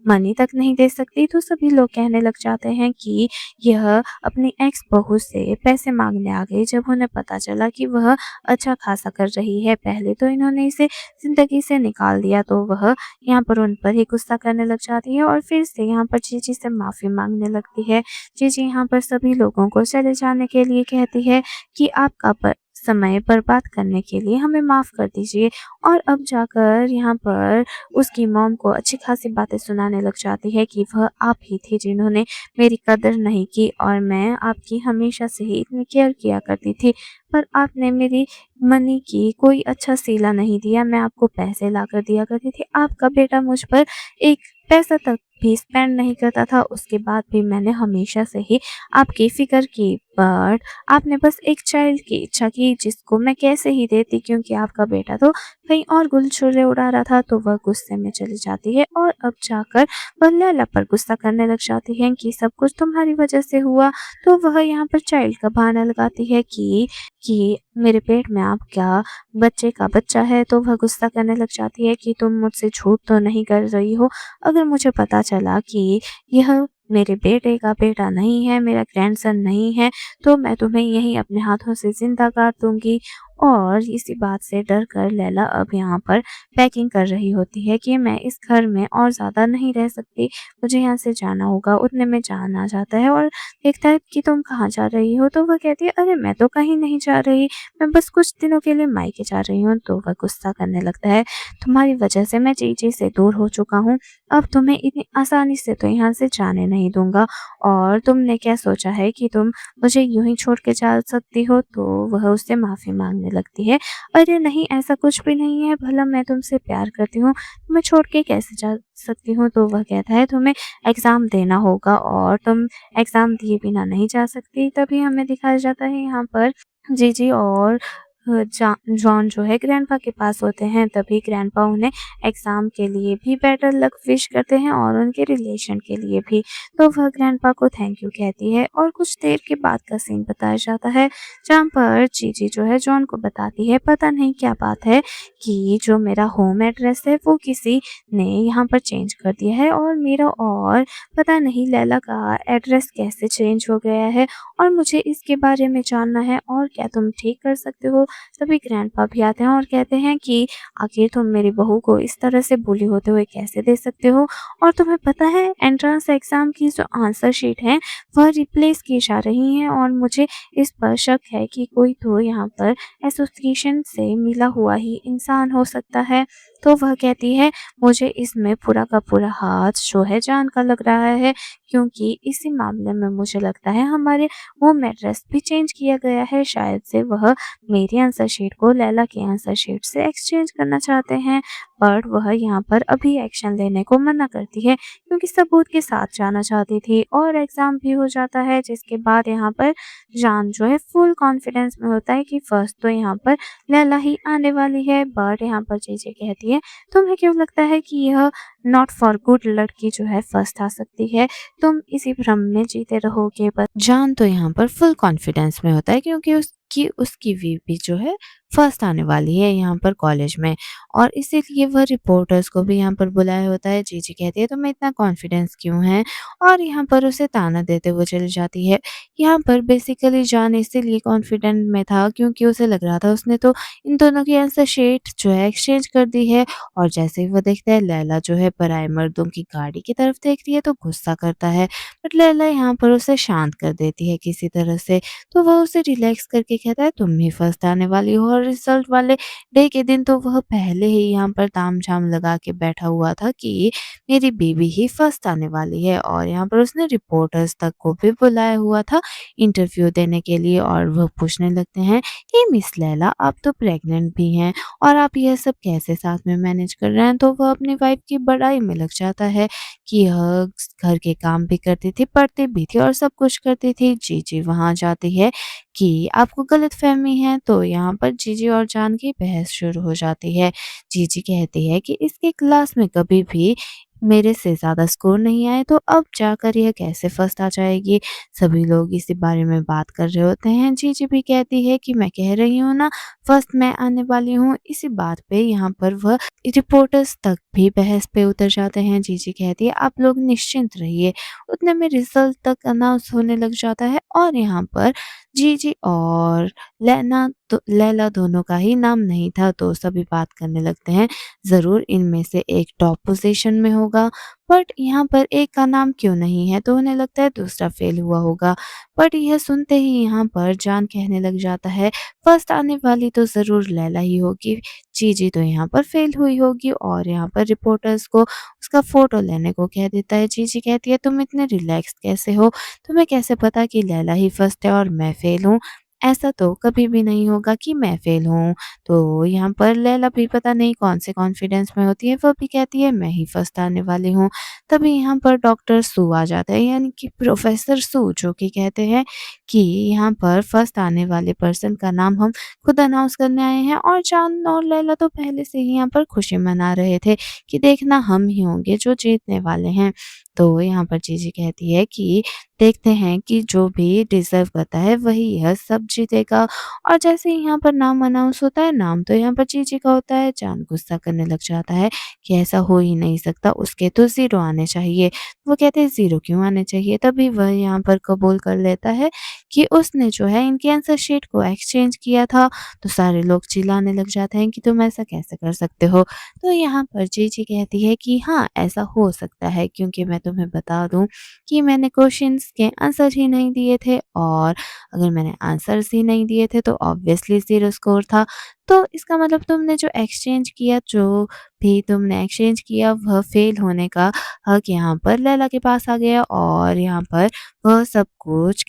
मनी तक नहीं दे सकती। तो सभी लोग कहने लग जाते हैं कि यह अपनी एक्स बहू से पैसे माँगने आ गई जब उन्हें पता चला कि वह अच्छा खासा कर रही है। पहले तो इन्होंने इसे ज़िंदगी से निकाल दिया तो वह यहाँ पर उन पर ही गुस्सा करने लग जाती है और फिर से यहाँ पर जीजी से माफ़ी माँगने लगती है। जीजी यहाँ पर सभी लोगों को चले जाने के लिए कहती है कि आपका समय बर्बाद करने के लिए हमें माफ़ कर दीजिए। और अब जाकर यहाँ पर उसकी मॉम को अच्छी खासी बातें सुनाने लग जाती है कि वह आप ही थी जिन्होंने मेरी कदर नहीं की और मैं आपकी हमेशा से ही इतनी केयर किया करती थी। पर आपने मेरी मनी की कोई अच्छा सिला नहीं दिया, मैं आपको पैसे लाकर दिया करती थी। आपका बेटा मुझ पर एक पैसा तक भी स्पेंड नहीं करता था, उसके बाद भी मैंने हमेशा से ही आपकी फ़िक्र की। बट आपने बस एक चाइल्ड की इच्छा की जिसको मैं कैसे ही देती, क्योंकि आपका बेटा तो कहीं और गुलछर्रे उड़ा रहा था। तो वह गुस्से में चली जाती है और अब जाकर वह लैला पर गुस्सा करने लग जाती है कि सब कुछ तुम्हारी वजह से हुआ। तो वह यहाँ पर चाइल्ड का बहाना लगाती है कि मेरे पेट में आपका बच्चे का बच्चा है। तो वह गुस्सा करने लग जाती है कि तुम मुझसे झूठ तो नहीं कर रही हो? अगर मुझे पता चला कि यह मेरे बेटे का बेटा नहीं है, मेरा ग्रैंडसन नहीं है, तो मैं तुम्हें यहीं अपने हाथों से ज़िंदा काट दूँगी। और इसी बात से डर कर लैला अब यहाँ पर पैकिंग कर रही होती है कि मैं इस घर में और ज़्यादा नहीं रह सकती, मुझे यहाँ से जाना होगा। उतने में जान आ जाता है और देखता है कि तुम कहाँ जा रही हो? तो वह कहती है, अरे मैं तो कहीं नहीं जा रही, मैं बस कुछ दिनों के लिए मायके जा रही हूँ। तो वह गुस्सा करने लगता है, तुम्हारी वजह से मैं जीजी से दूर हो चुका हूँ, अब तुम्हें इतनी आसानी से तो यहाँ से जाने नहीं दूँगा। और तुमने क्या सोचा है कि तुम मुझे यूँ ही छोड़ के जा सकती हो? तो वह उससे माफ़ी माँगने लगती है। अरे नहीं, ऐसा कुछ भी नहीं है, भला मैं तुमसे प्यार करती हूँ, तुम्हें छोड़ के कैसे जा सकती हूँ? तो वह कहता है, तुम्हें एग्ज़ाम देना होगा और तुम एग्ज़ाम दिए बिना नहीं जा सकती। तभी हमें दिखाया जाता है यहाँ पर जीजी और जॉन जो है ग्रैंडपा के पास होते हैं। तभी ग्रैंडपा उन्हें एग्ज़ाम के लिए भी बेटर लक विश करते हैं और उनके रिलेशन के लिए भी। तो वह ग्रैंडपा को थैंक यू कहती है और कुछ देर के बाद का सीन बताया जाता है, जहाँ पर जीजी जो है जॉन को बताती है, पता नहीं क्या बात है कि जो मेरा होम एड्रेस है वो किसी ने यहाँ पर चेंज कर दिया है और मेरा और पता नहीं लैला का एड्रेस कैसे चेंज हो गया है और मुझे इसके बारे में जानना है और क्या तुम ठीक कर सकते हो? तभी ग्रैंडपा भी आते हैं और कहते हैं कि आखिर तुम मेरी बहू को इस तरह से बुली होते हुए कैसे देख सकते हो? और तुम्हें पता है एंट्रेंस एग्ज़ाम की जो आंसर शीट है वह रिप्लेस की जा रही हैं और मुझे इस पर शक है कि कोई तो यहाँ पर एसोसिएशन से मिला हुआ ही इंसान हो सकता है। तो वह कहती है, मुझे इसमें पूरा का पूरा हाथ जो है जान का लग रहा है, क्योंकि इसी मामले में मुझे लगता है हमारे होम एड्रेस भी चेंज किया गया है। शायद से वह मेरी आंसर शीट को लैला की आंसर शीट से एक्सचेंज करना चाहते हैं। बट वह यहाँ पर अभी एक्शन लेने को मना करती है, क्योंकि सबूत के साथ जाना चाहती थी और एग्ज़ाम भी हो जाता है। जिसके बाद यहाँ पर जान जो है फुल कॉन्फिडेंस में होता है कि फर्स्ट तो यहाँ पर लैला ही आने वाली है। बट यहाँ पर चीज़ें कहती है, तुम्हें क्यों लगता है कि यह नॉट फॉर गुड लड़की जो है फर्स्ट आ सकती है? तुम इसी भ्रम में जीते रहोगे। बस जान तो यहाँ पर फुल कॉन्फिडेंस में होता है, क्योंकि उसकी वीपी जो है फर्स्ट आने वाली है यहाँ पर कॉलेज में, और इसीलिए वह रिपोर्टर्स को भी यहाँ पर बुलाया होता है। जीजी कहती है, तुम्हें इतना कॉन्फिडेंस क्यों है? और यहाँ पर उसे ताना देते हुए चली जाती है। यहाँ पर बेसिकली जान इसीलिए कॉन्फिडेंट में था क्योंकि उसे लग रहा था उसने तो इन दोनों की आंसर शीट जो है एक्सचेंज कर दी है। और जैसे ही वो देखता है लैला जो है पराए मर्दों की गाड़ी की तरफ देख रही है तो गुस्सा करता है, बट लैला यहाँ पर उसे शांत कर देती है किसी तरह से। तो वह उसे रिलैक्स करके कहता है, तुम ही फर्स्ट आने वाली हो। और रिजल्ट वाले डे के दिन तो वह पहले ही यहाँ पर तामझाम लगा के बैठा हुआ था कि मेरी बेबी ही फर्स्ट आने वाली है, और यहाँ पर उसने रिपोर्टर्स तक को भी बुलाया हुआ था इंटरव्यू देने के लिए। और वह पूछने लगते हैं कि मिस लैला, आप तो प्रेग्नेंट भी हैं और आप यह सब कैसे साथ में मैनेज कर रहे हैं? तो वह अपनी वाइफ की बड़ाई में लग जाता है कि यह घर के काम भी करती थी, पढ़ती भी थी और सब कुछ करती थी। जीजी वहाँ जाती है कि आपको गलतफ़हमी है। तो यहाँ पर जीजी और जान की बहस शुरू हो जाती है। जीजी कहती है कि इसके क्लास में कभी भी मेरे से ज़्यादा स्कोर नहीं आए, तो अब जाकर यह कैसे फर्स्ट आ जाएगी? सभी लोग इसी बारे में बात कर रहे होते हैं। जीजी भी कहती है कि मैं कह रही हूँ ना, फर्स्ट मैं आने वाली हूँ। इसी बात पे यहाँ पर वह रिपोर्टर्स तक भी बहस पे उतर जाते हैं। जीजी कहती है, आप लोग निश्चिंत रहिए। उतने में रिजल्ट तक अनाउंस होने लग जाता है और यहाँ पर जीजी और लैला दोनों का ही नाम नहीं था, तो सभी बात करने लगते हैं, ज़रूर इनमें से एक टॉप पोज़ीशन में होगा। बट यहाँ पर एक का नाम क्यों नहीं है, तो उन्हें लगता है दूसरा फेल हुआ होगा। बट यह सुनते ही यहाँ पर जान कहने लग जाता है फर्स्ट आने वाली तो ज़रूर लैला ही होगी, जीजी तो यहाँ पर फेल हुई होगी और यहाँ पर रिपोर्टर्स को उसका फ़ोटो लेने को कह देता है। जीजी कहती है तुम इतने रिलैक्स्ड कैसे हो? तुम्हें कैसे पता कि लैला ही फर्स्ट है और मैं फेल हूँ? ऐसा तो कभी भी नहीं होगा कि मैं फेल हूँ। तो यहाँ पर लैला भी पता नहीं कौन से कॉन्फिडेंस में होती है, वो भी कहती है मैं ही फर्स्ट आने वाली हूँ। तभी यहाँ पर डॉक्टर सू आ जाता है, यानी कि प्रोफेसर सू, जो कि कहते हैं कि यहाँ पर फर्स्ट आने वाले पर्सन का नाम हम खुद अनाउंस करने आए हैं। और जान और लैला तो पहले से ही यहाँ पर खुशी मना रहे थे कि देखना हम ही होंगे जो जीतने वाले हैं। तो यहाँ पर जीजी कहती है कि देखते हैं कि जो भी डिज़र्व करता है वही यह सब जीतेगा। और जैसे ही यहाँ पर नाम अनाउंस होता है, नाम तो यहाँ पर जीजी का होता है, जान गुस्सा करने लग जाता है कि ऐसा हो ही नहीं सकता, उसके तो 0 आने चाहिए। वो कहते हैं 0 क्यों आने चाहिए? तभी वह यहाँ पर कबूल कर लेता है कि उसने जो है इनकी आंसर शीट को एक्सचेंज किया था। तो सारे लोग चिल्लाने लग जाते हैं कि तुम ऐसा कैसे कर सकते हो? तो यहाँ पर जीजी कहती है कि हाँ, ऐसा हो सकता है, क्योंकि मैं तुम्हें बता दूँ कि मैंने क्वेश्चंस के आंसर ही नहीं दिए थे, और अगर मैंने आंसर्स ही नहीं दिए थे तो ऑब्वियसली 0 स्कोर था। तो इसका मतलब तुमने जो एक्सचेंज किया, जो भी तुमने एक्सचेंज किया, वह फेल होने का हक यहाँ पर लैला के पास आ गया, और यहाँ पर वह सब कुछ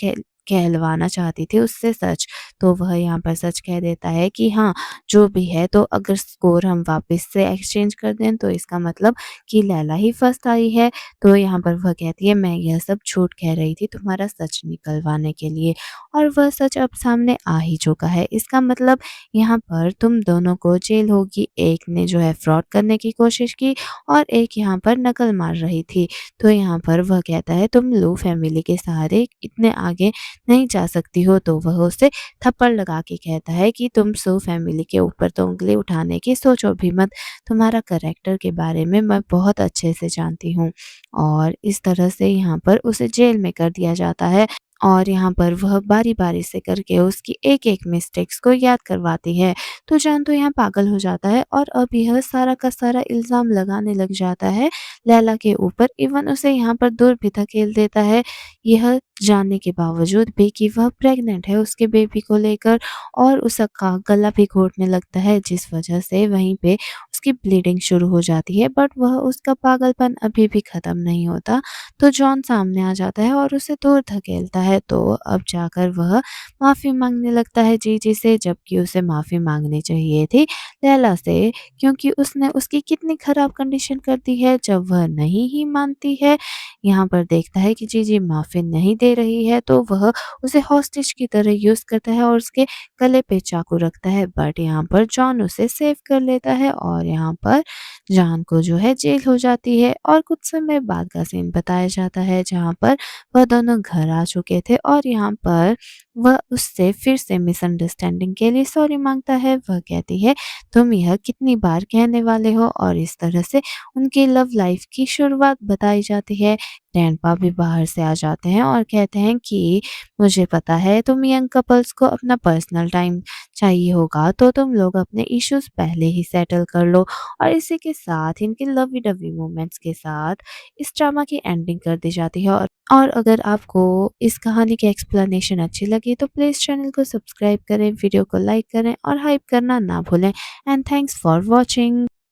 कहलवाना चाहती थी उससे सच। तो वह यहाँ पर सच कह देता है कि हाँ, जो भी है, तो अगर स्कोर हम वापस से एक्सचेंज कर दें तो इसका मतलब कि लैला ही फर्स्ट आई है। तो यहाँ पर वह कहती है मैं यह सब झूठ कह रही थी तुम्हारा सच निकलवाने के लिए, और वह सच अब सामने आ ही चुका है। इसका मतलब यहाँ पर तुम दोनों को जेल होगी। एक ने जो है फ्रॉड करने की कोशिश की और एक यहाँ पर नकल मार रही थी। तो यहाँ पर वह कहता है तुम लू फैमिली के सहारे इतने आगे नहीं जा सकती हो। तो वह उसे थप्पड़ लगा के कहता है कि तुम सू फैमिली के ऊपर तो उंगली उठाने की सोचो भी मत। तुम्हारा कैरेक्टर के बारे में मैं बहुत अच्छे से जानती हूँ। और इस तरह से यहाँ पर उसे जेल में कर दिया जाता है, और यहाँ पर वह बारी-बारी से करके उसकी एक-एक मिस्टेक्स को याद करवाती है। तो जान तो यहाँ पागल हो जाता है और अब यह सारा का सारा इल्ज़ाम लगाने लग जाता है लैला के ऊपर। इवन उसे यहाँ पर दूर भी धकेल देता है, यह जानने के बावजूद भी कि वह प्रेग्नेंट है उसके बेबी को लेकर, और उसका गला भी घोटने लगता है, जिस वजह से वहीं पे उसकी ब्लीडिंग शुरू हो जाती है। बट वह उसका पागलपन अभी भी ख़त्म नहीं होता। तो जॉन सामने आ जाता है और उसे दूर धकेलता है। तो अब जाकर वह माफ़ी माँगने लगता है जीजी से, जबकि उसे माफ़ी माँगनी चाहिए थी लैला से, क्योंकि उसने उसकी कितनी ख़राब कंडीशन कर दी है जब वह नहीं ही मानती है। यहाँ पर देखता है कि जीजी माफ़ी नहीं दे रही है, तो वह उसे हॉस्टेज की तरह यूज़ करता है और उसके गले पे चाकू रखता है। बट यहाँ पर जॉन उसे सेव कर लेता है और यहाँ पर जान को जो है जेल हो जाती है। और कुछ समय बाद का सीन बताया जाता है जहाँ पर वह दोनों घर आ चुके थे, और यहाँ पर वह उससे फिर से मिसअंडरस्टैंडिंग के लिए सॉरी मांगता है। वह कहती है तुम यह कितनी बार कहने वाले हो, और इस तरह से उनकी लव लाइफ की शुरुआत बताई जाती है। ग्रैंडपा भी बाहर से आ जाते हैं और कहते हैं कि मुझे पता है तुम यंग कपल्स को अपना पर्सनल टाइम चाहिए होगा, तो तुम लोग अपने इश्यूज पहले ही सेटल कर लो। और इसी के साथ इनके लवी डवी मोमेंट्स के साथ इस ड्रामा की एंडिंग कर दी जाती है। और अगर आपको इस कहानी की एक्सप्लेनेशन अच्छी लगी तो प्लीज़ चैनल को सब्सक्राइब करें, वीडियो को लाइक करें और हाइप करना ना भूलें। And thanks for watching.